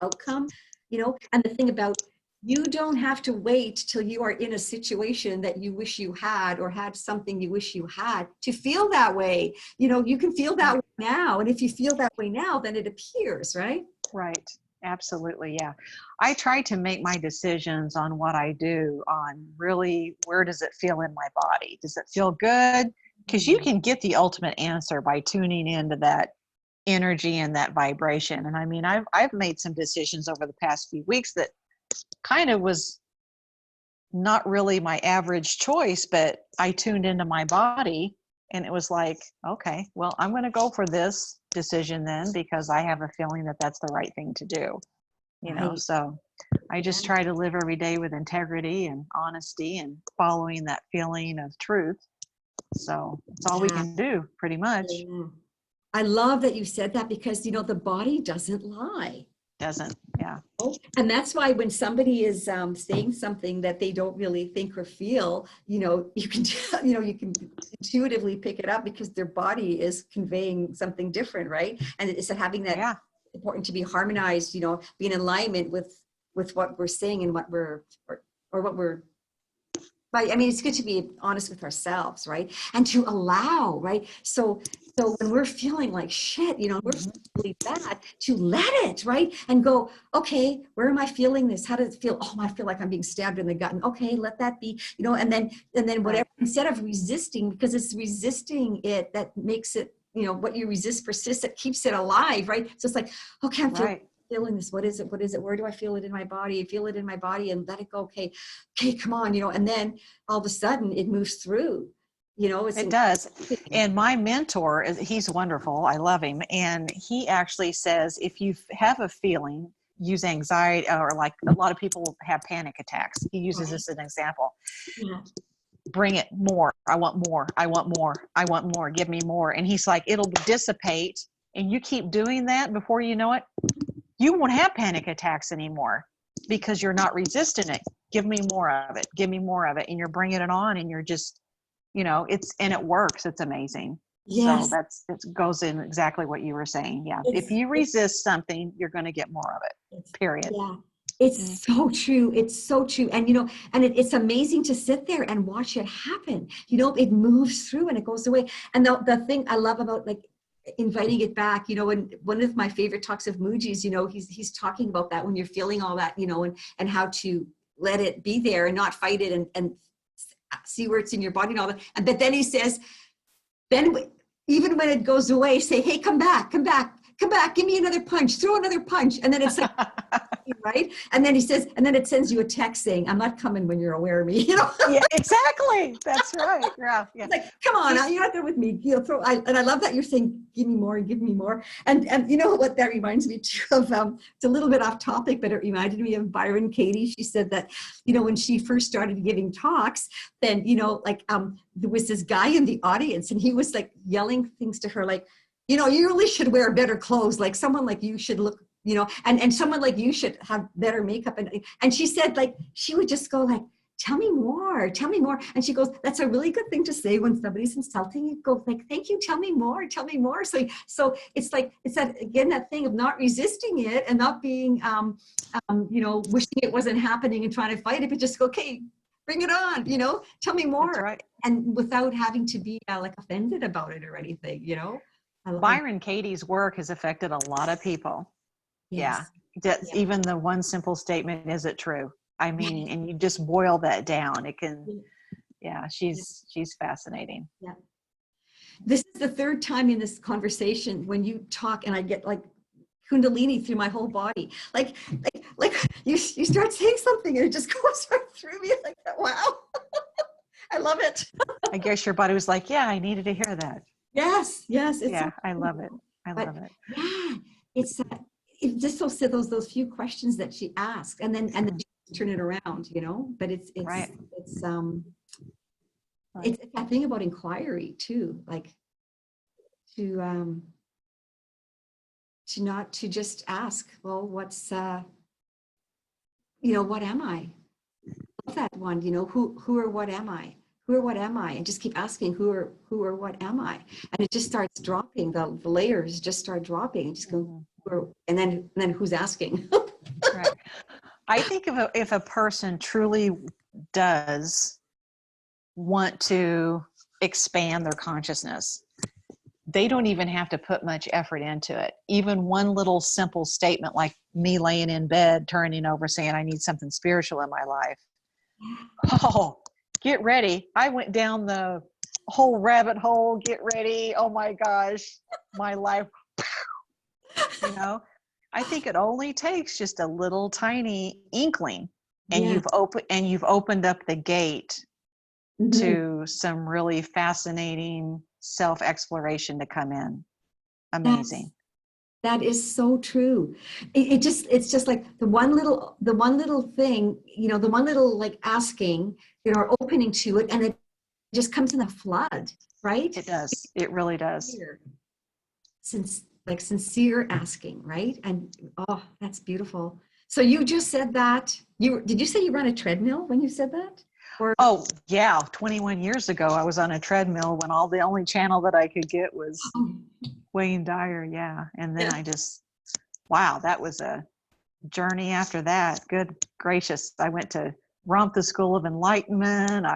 outcome, you know, and the thing about, you don't have to wait till you are in a situation that you wish you had, or had something you wish you had, to feel that way. You know, you can feel that way now. And if you feel that way now, then it appears, right? Right. Absolutely. Yeah. I try to make my decisions on what I do on really, where does it feel in my body? Does it feel good? Because you can get the ultimate answer by tuning into that energy and that vibration. And I mean, I've made some decisions over the past few weeks that kind of was not really my average choice, but I tuned into my body, and it was like, okay, well, I'm going to go for this decision then, because I have a feeling that that's the right thing to do, you know. So I just try to live every day with integrity and honesty and following that feeling of truth. So it's all we can do, pretty much. I love that you said that, because, you know, the body doesn't lie. Doesn't. Yeah. And that's why when somebody is saying something that they don't really think or feel, you know, you can intuitively pick it up, because their body is conveying something different, right? And it's having that important to be harmonized, you know, be in alignment with what we're saying and what we're, or what we're. But I mean, it's good to be honest with ourselves, right? And to allow, right? So when we're feeling like shit, you know, we're feeling really bad, to let it, right? And go, okay, where am I feeling this? How does it feel? Oh, I feel like I'm being stabbed in the gut. And okay, let that be, you know, and then whatever, instead of resisting, because it's resisting it that makes it, you know, what you resist persists, it keeps it alive, right? So it's like, okay, I'm feeling this. What is it? What is it? Where do I feel it in my body? Feel it in my body and let it go. Okay, come on, you know, and then all of a sudden it moves through, you know. It does. And my mentor, he's wonderful. I love him. And he actually says, if you have a feeling, use anxiety, or like a lot of people have panic attacks. He uses this as an example. Yeah. Bring it more. I want more. I want more. I want more. Give me more. And he's like, it'll dissipate. And you keep doing that, before you know it, you won't have panic attacks anymore, because you're not resisting it. Give me more of it. Give me more of it. And you're bringing it on, and you're just, you know, and it works. It's amazing. Yes. So it goes in exactly what you were saying. Yeah. If you resist something, you're going to get more of it, period. Yeah. It's so true. It's so true. And, you know, and it's amazing to sit there and watch it happen. You know, it moves through and it goes away. And the thing I love about, like, inviting it back, you know, and one of my favorite talks of Muji's, you know, he's talking about that when you're feeling all that, you know, and how to let it be there and not fight it and see where it's in your body and all that. But then he says, then even when it goes away, say, hey, come back, give me another punch, throw another punch. And then it's like, right? And then he says, and then it sends you a text saying, I'm not coming when you're aware of me, you know? Yeah, exactly. That's right. Yeah. It's like, come on, you're not there with me. You know, and I love that you're saying, give me more. And you know what that reminds me too of, it's a little bit off topic, but it reminded me of Byron Katie. She said that, you know, when she first started giving talks, then, you know, like there was this guy in the audience and he was like yelling things to her, like, you know, you really should wear better clothes. Like someone like you should look, you know, and someone like you should have better makeup. And she said, like, she would just go like, tell me more. And she goes, that's a really good thing to say when somebody's insulting you. Go like, thank you, tell me more. So it's like, it's that, again, that thing of not resisting it and not being, you know, wishing it wasn't happening and trying to fight it, but just go, okay, bring it on, you know, tell me more. That's right. And without having to be like offended about it or anything, you know. Byron Katie's work has affected a lot of people. Yes. Yeah. Even the one simple statement, is it true? I mean, and you just boil that down. It can, she's fascinating. Yeah. This is the third time in this conversation when you talk and I get like Kundalini through my whole body. Like you start saying something and it just goes right through me like, wow. I love it. I guess your body was like, yeah, I needed to hear that. Yes. It's I love it. Love it. Yeah, it's just those few questions that she asked, and then turn it around, you know. But it's right. It's that thing about inquiry too, like to not to just ask, well, what's you know, what am I? I love that one, you know, who or what am I? Who or what am I? And just keep asking who or what am I? And it just starts dropping, the layers just start dropping and just go, and then who's asking? Right. I think if a person truly does want to expand their consciousness, they don't even have to put much effort into it. Even one little simple statement like me laying in bed, turning over saying I need something spiritual in my life. Oh, get ready. I went down the whole rabbit hole. Get ready. Oh my gosh, my life. You know, I think it only takes just a little tiny inkling and you've opened up the gate to some really fascinating self-exploration to come in. Amazing. That is so true. It's just like the one little thing, you know, the one little like asking, you know, or opening to it, and it just comes in a flood, right? It does. It really does. Since like sincere asking, right? And oh, that's beautiful. So you just said that did you say you run a treadmill when you said that? Or oh yeah, 21 years ago I was on a treadmill when the only channel that I could get was Wayne Dyer. Yeah. And then I just, wow, that was a journey after that. Good gracious. I went to the School of Enlightenment.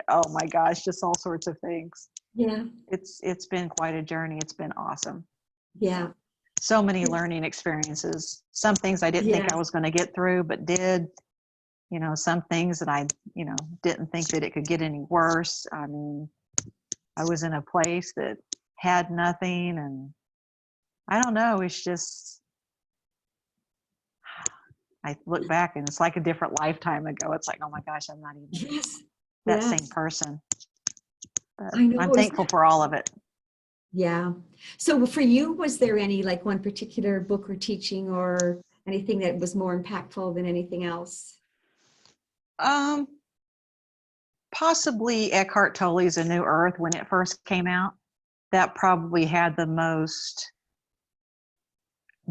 Oh my gosh, just all sorts of things. Yeah. It's been quite a journey. It's been awesome. Yeah. So many learning experiences. Some things I didn't think I was going to get through, but did. You know, some things that I, you know, didn't think that it could get any worse. I mean, I was in a place that had nothing, and I don't know, it's just, I look back and it's like a different lifetime ago. It's like, oh my gosh, I'm not even that same person. But I'm thankful for all of it. Yeah. So for you, was there any like one particular book or teaching or anything that was more impactful than anything else? Possibly Eckhart Tolle's A New Earth when it first came out. That probably had the most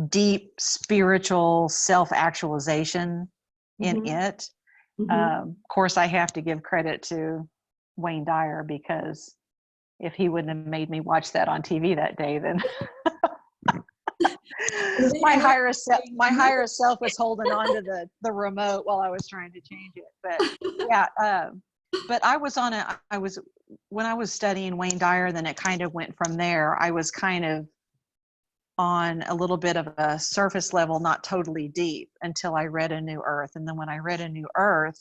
deep spiritual self-actualization in it. Of course, I have to give credit to Wayne Dyer, because if he wouldn't have made me watch that on TV that day, then my higher self was holding on to the remote while I was trying to change it. But yeah, But when I was studying Wayne Dyer, then it kind of went from there. I was kind of on a little bit of a surface level, not totally deep, until I read A New Earth. And then when I read A New Earth,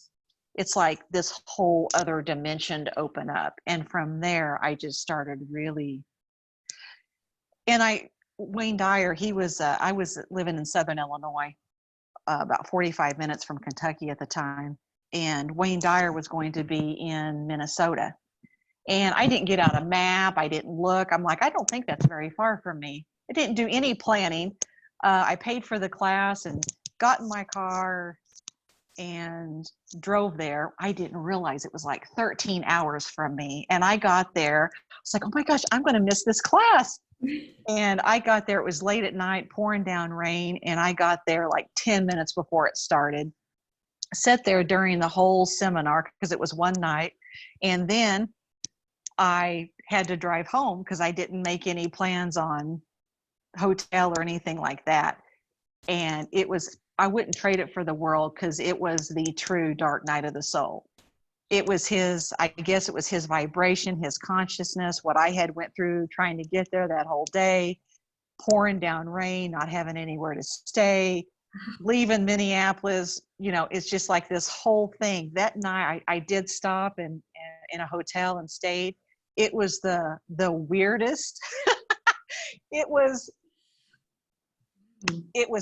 it's like this whole other dimension to open up. And from there, I just started really, Wayne Dyer, I was living in Southern Illinois, about 45 minutes from Kentucky at the time. And Wayne Dyer was going to be in Minnesota. And I didn't get out a map. I didn't look. I'm like, I don't think that's very far from me. I didn't do any planning. I paid for the class and got in my car and drove there. I didn't realize it was like 13 hours from me. And I got there. I was like, oh my gosh, I'm going to miss this class. And I got there. It was late at night, pouring down rain. And I got there like 10 minutes before it started. Sat there during the whole seminar because it was one night. And then I had to drive home because I didn't make any plans on hotel or anything like that. And I wouldn't trade it for the world because it was the true dark night of the soul. It was I guess it was his vibration, his consciousness, what I had went through trying to get there that whole day, pouring down rain, not having anywhere to stay, leaving Minneapolis. It's just like this whole thing. That night I did stop in a hotel and stayed. It was the weirdest. It was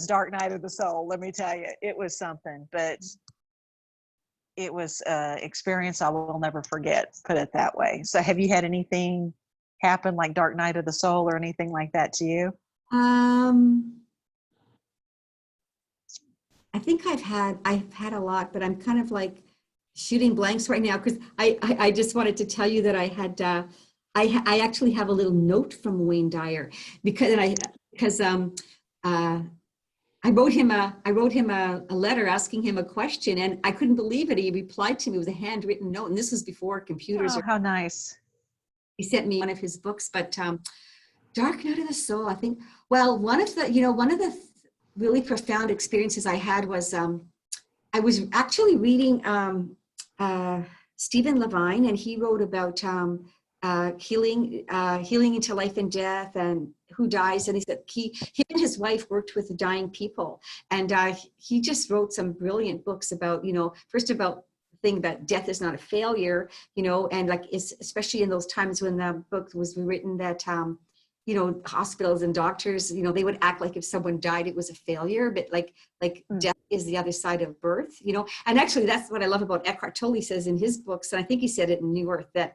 dark night of the soul, let me tell you. It was something, but it was an experience I will never forget, put it that way. So have you had anything happen like dark night of the soul or anything like that to you? I think I've had a lot, but I'm kind of like shooting blanks right now because I just wanted to tell you that I had I actually have a little note from Wayne Dyer because I wrote him a letter asking him a question, and I couldn't believe it. He replied to me with a handwritten note, and this was before computers. Oh, how nice! He sent me one of his books, but Dark Night of the Soul. I think. Well, one of the really profound experiences I had was I was actually reading Stephen Levine, and he wrote about healing into life and death and who dies. And he said he and his wife worked with dying people, and he just wrote some brilliant books about, first about the thing that death is not a failure, and like especially in those times when the book was written that hospitals and doctors, they would act like if someone died, it was a failure, but like death is the other side of birth, and actually that's what I love about Eckhart Tolle. Says in his books, and I think he said it in New Earth, that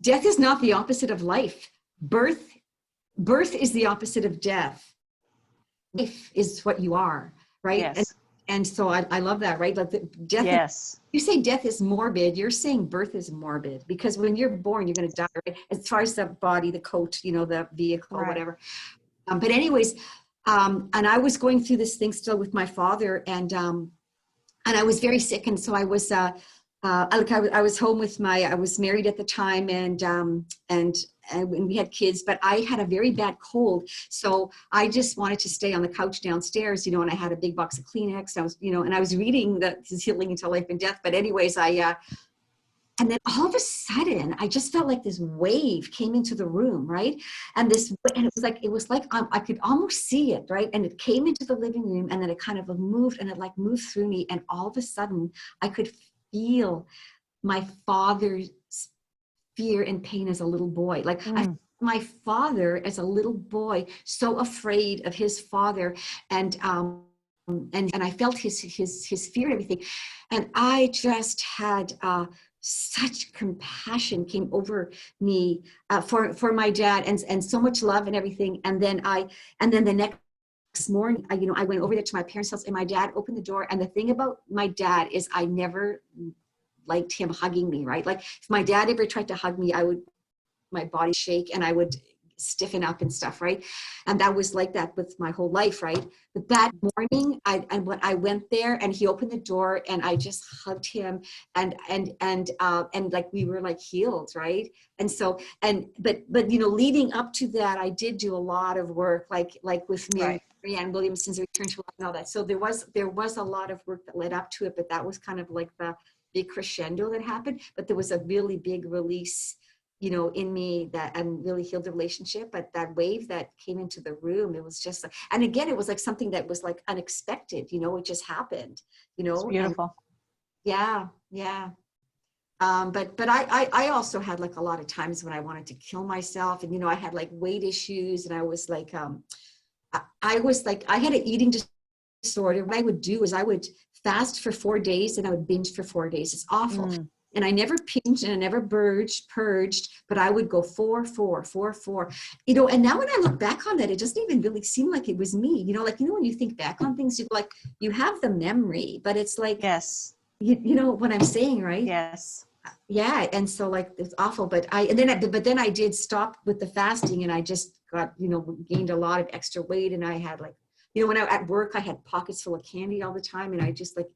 death is not the opposite of life. Birth is the opposite of death. Life is what you are, right? Yes. And so I love that, right? Like the death. Yes. You say death is morbid, you're saying birth is morbid, because when you're born, you're going to die, right? As far as the body, the coat, the vehicle, Right. Whatever. But anyways, and I was going through this thing still with my father, and I was very sick, and so I was I was home with I was married at the time, and we had kids, but I had a very bad cold. So I just wanted to stay on the couch downstairs, and I had a big box of Kleenex. I was, and I was reading his Healing into Life and Death. But anyways, and then all of a sudden, I just felt like this wave came into the room, right? And it was like I could almost see it, right? And it came into the living room, and then it kind of moved, and it like moved through me. And all of a sudden, I could feel my father's fear and pain as a little boy. Like my father as a little boy, so afraid of his father, and I felt his fear and everything. And I just had such compassion came over me for my dad, and so much love and everything. And then the next morning, I went over there to my parents' house, and my dad opened the door. And the thing about my dad is I never liked him hugging me, right? Like if my dad ever tried to hug me, my body shake and I would stiffen up and stuff, right? And that was like that with my whole life, right? But that morning, when I went there, and he opened the door, and I just hugged him, and like we were like healed, right? And so, but leading up to that, I did do a lot of work, like with me, Right. Marianne Williamson's Return to Life and all that. So there was a lot of work that led up to it, but that was kind of like the big crescendo that happened. But there was a really big release, you know, in me that, and really healed the relationship. But that wave that came into the room, it was just like, and again, it was like something that was like unexpected, you know, it just happened, you know. It's beautiful. And yeah. But I also had like a lot of times when I wanted to kill myself, and, you know, I had like weight issues, and I was like, I had an eating disorder. What I would do is I would fast for 4 days and I would binge for 4 days. It's awful. And I never pinged and I never purged, but I would go 4, 4, 4, 4, you know. And now when I look back on that, it doesn't even really seem like it was me, you know, like, you know, when you think back on things, you go like, you have the memory, but it's like, yes, you know what I'm saying, right? Yes. Yeah. And so like, it's awful, but then I did stop with the fasting, and I just got, you know, gained a lot of extra weight. And I had like, you know, when I at work, I had pockets full of candy all the time. And I just like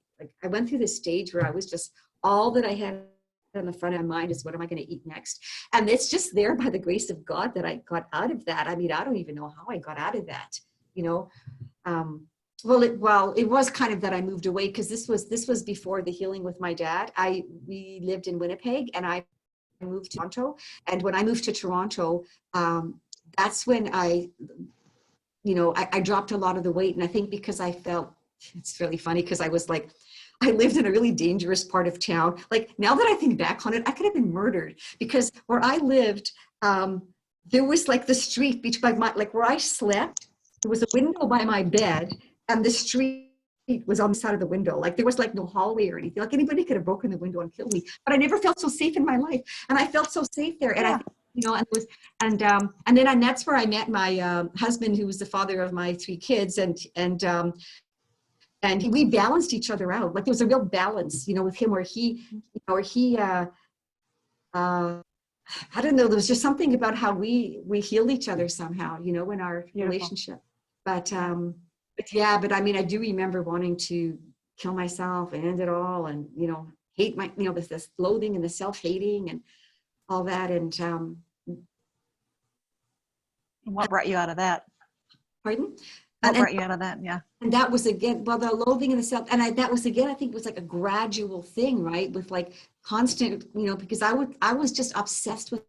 I went through this stage where I was just, all that I had on the front of my mind is, what am I going to eat next? And it's just there by the grace of God that I got out of that. I mean, I don't even know how I got out of that, you know. Well, it was kind of that I moved away, because this was before the healing with my dad. We lived in Winnipeg, and I moved to Toronto. And when I moved to Toronto, that's when I dropped a lot of the weight. And I think because I felt, it's really funny, because I was like, I lived in a really dangerous part of town. Like, now that I think back on it, I could have been murdered, because where I lived, there was like the street between like where I slept, there was a window by my bed, and the street was on the side of the window. Like, there was like no hallway or anything. Like, anybody could have broken the window and killed me. But I never felt so safe in my life. And I felt so safe there. And and that's where I met my husband, who was the father of my 3 kids. And we balanced each other out. Like, there was a real balance, you know, with him, where I don't know, there was just something about how we healed each other somehow, you know, in our relationship. But I mean, I do remember wanting to kill myself and end it all, and, you know, hate my, you know, this loathing and the self-hating and all that. And what brought you out of that? Pardon? What brought you out of that? Yeah. And that was, again, well, the loathing and the self, and that was, again, I think it was like a gradual thing, right? With like constant, you know, because I was just obsessed with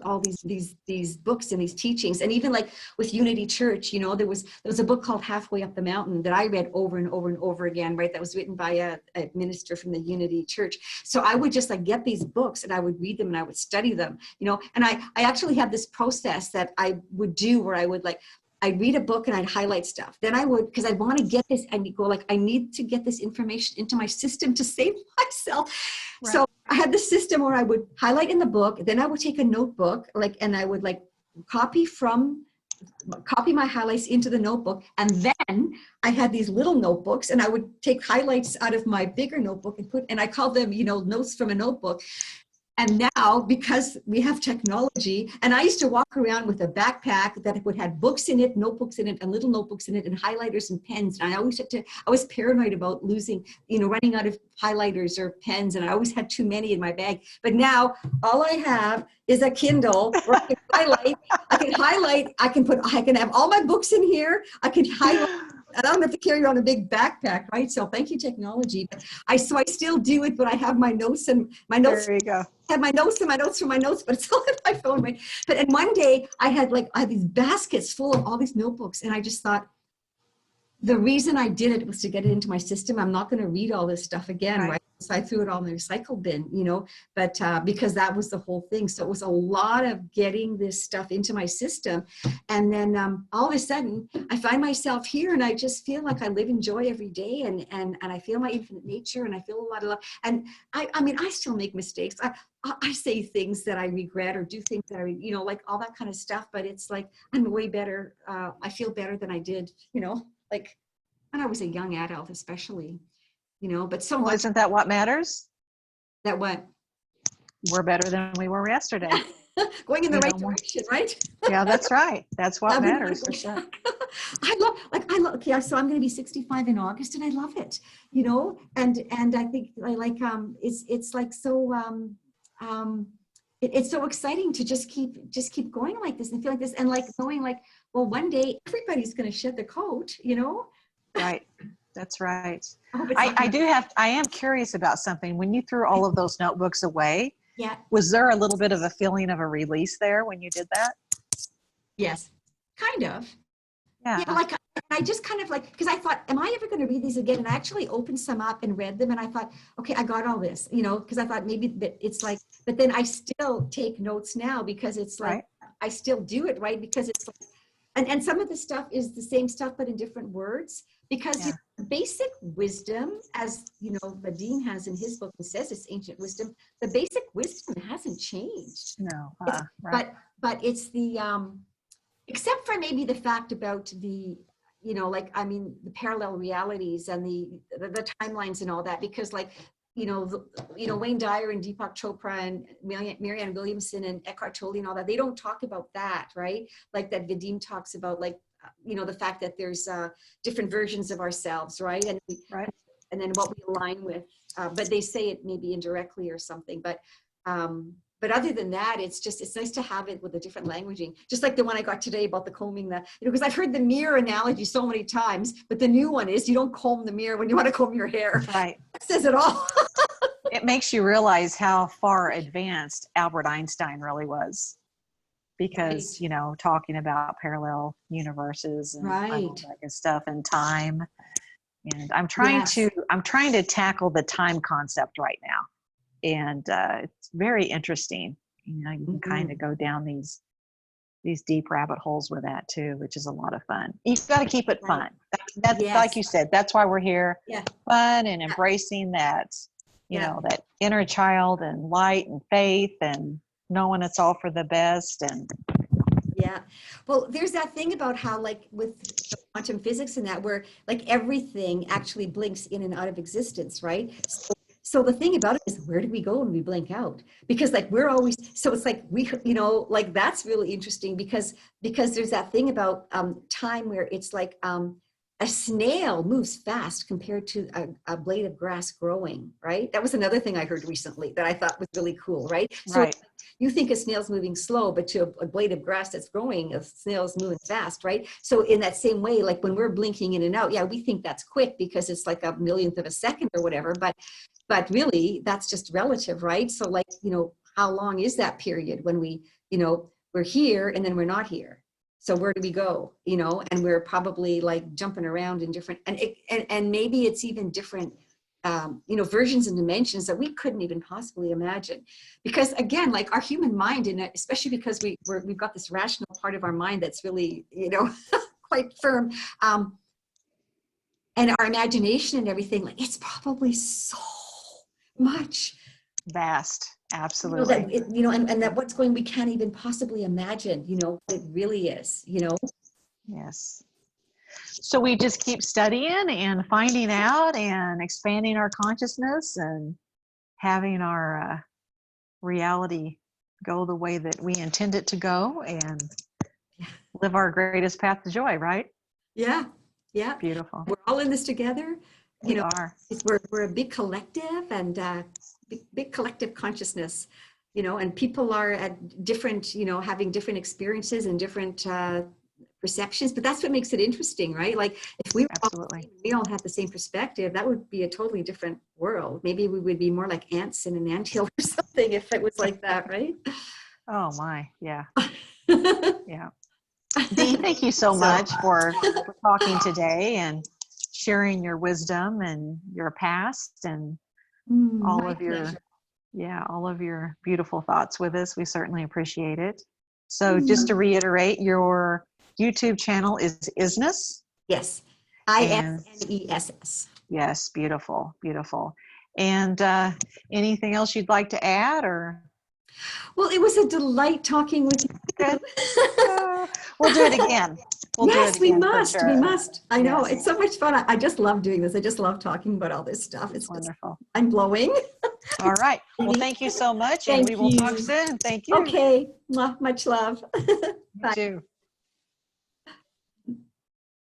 all these books and these teachings. And even like with Unity Church, you know, there was a book called Halfway Up the Mountain that I read over and over and over again, right? That was written by a minister from the Unity Church. So I would just like get these books, and I would read them, and I would study them, you know. And I actually had this process that I would do, where I would like, I'd read a book and I'd highlight stuff. Then I would, because I want to get this, and go like, I need to get this information into my system to save myself. Right. So I had this system where I would highlight in the book, then I would take a notebook, like, and I would like copy my highlights into the notebook. And then I had these little notebooks, and I would take highlights out of my bigger notebook and I called them, you know, notes from a notebook. And now, because we have technology, and I used to walk around with a backpack that would have books in it, notebooks in it, and little notebooks in it, and highlighters and pens. And I was paranoid about losing, you know, running out of highlighters or pens. And I always had too many in my bag. But now all I have is a Kindle where I can highlight, I can have all my books in here. I can highlight. I don't have to carry around a big backpack, right? So thank you, technology. But I still do it, but I have my notes and my notes. There you go. I have my notes and my notes from my notes, but it's all in my phone, right? And one day I had these baskets full of all these notebooks, and I just thought, the reason I did it was to get it into my system. I'm not going to read all this stuff again, right? So I threw it all in the recycle bin, you know, but because that was the whole thing. So it was a lot of getting this stuff into my system. And then all of a sudden I find myself here, and I just feel like I live in joy every day, and I feel my infinite nature, and I feel a lot of love. And I mean, I still make mistakes. I say things that I regret, or do things that I, you know, like all that kind of stuff. But it's like, I'm way better. I feel better than I did, you know, like when I was a young adult, especially, you know. But so much. Isn't that what matters? That what? We're better than we were yesterday. Going in the right direction, right? Yeah, that's right. That's what matters, for sure. I love, okay, so I'm going to be 65 in August, and I love it, you know, and I think it's like so, it's so exciting to just keep going like this and feel like this, and like knowing like, well, one day everybody's going to shed the coat, you know? Right. That's right. I am curious about something. When you threw all of those notebooks away, yeah. was there a little bit of a feeling of a release there when you did that? Yes. Kind of. Yeah. Yeah, like I just kind of like, because I thought, am I ever going to read these again? And I actually opened some up and read them, and I thought, okay, I got all this, you know, because I thought maybe that it's like, but then I still take notes now because it's like, Right. I still do it, right? Because it's like, and some of the stuff is the same stuff, but in different words, because Yeah. you know, basic wisdom, as you know, Vadim has in his book and says it's ancient wisdom, the basic wisdom hasn't changed. No. Right. But it's the, except for maybe the fact about the, you know, like, I mean, the parallel realities and the timelines and all that, because like, you know, Wayne Dyer and Deepak Chopra and Marianne Williamson and Eckhart Tolle and all that, they don't talk about that, right? Like that Vadim talks about, like, you know, the fact that there's different versions of ourselves, right? And then what we align with, but they say it maybe indirectly or something, but other than that, it's nice to have it with a different languaging. Just like the one I got today about the combing, you know, because I've heard the mirror analogy so many times, but the new one is you don't comb the mirror when you want to comb your hair. Right. That says it all. It makes you realize how far advanced Albert Einstein really was, because, Right. you know, talking about parallel universes and all that good stuff and time. And I'm trying to tackle the time concept right now. And it's very interesting. You know, you can kind of go down these deep rabbit holes with that too, which is a lot of fun. You've got to keep it fun. That's like you said, that's why we're here. Yeah. Fun and embracing that, you know, that inner child and light and faith and knowing it's all for the best. And yeah, well, there's that thing about how, like, with quantum physics and that, where like everything actually blinks in and out of existence, right? So the thing about it is, where do we go when we blink out? Because like we're always, so it's like we, you know, like that's really interesting because there's that thing about time where it's like a snail moves fast compared to a blade of grass growing, right? That was another thing I heard recently that I thought was really cool, right? So you think a snail's moving slow, but to a blade of grass that's growing, a snail's moving fast, right? So in that same way, like when we're blinking in and out, yeah, we think that's quick because it's like a millionth of a second or whatever, but really that's just relative, right? So like, you know, how long is that period when we, you know, we're here and then we're not here? So where do we go? You know, and we're probably like jumping around in different, and maybe it's even different, you know, versions and dimensions that we couldn't even possibly imagine. Because again, like our human mind, and especially because we've got this rational part of our mind that's really, you know, quite firm. And our imagination and everything, like it's probably so much vast. Absolutely. You know, and that what's going, we can't even possibly imagine, you know, what it really is, you know? Yes. So we just keep studying and finding out and expanding our consciousness and having our reality go the way that we intend it to go and live our greatest path to joy, right? Yeah. Yeah. Beautiful. We're all in this together. We are. We're a big collective and big collective consciousness, you know, and people are at different, you know, having different experiences and different perceptions, but that's what makes it interesting, right? Like if we all had the same perspective, that would be a totally different world. Maybe we would be more like ants in an anthill or something if it was like that, right? Oh my, yeah. Yeah. Dee, thank you so much for talking today and sharing your wisdom and your past and all of your beautiful thoughts with us. We certainly appreciate it. So just to reiterate, your YouTube channel is Isness? Yes. ISNESS. Yes, beautiful, beautiful. And anything else you'd like to add or? Well, it was a delight talking with you. Good. We'll do it again. Yes, we must. We must. I know. It's so much fun. I just love doing this. I just love talking about all this stuff. It's wonderful. I'm blowing. All right. Well, thank you so much. And we will talk soon. Thank you. Okay. Much love. You too.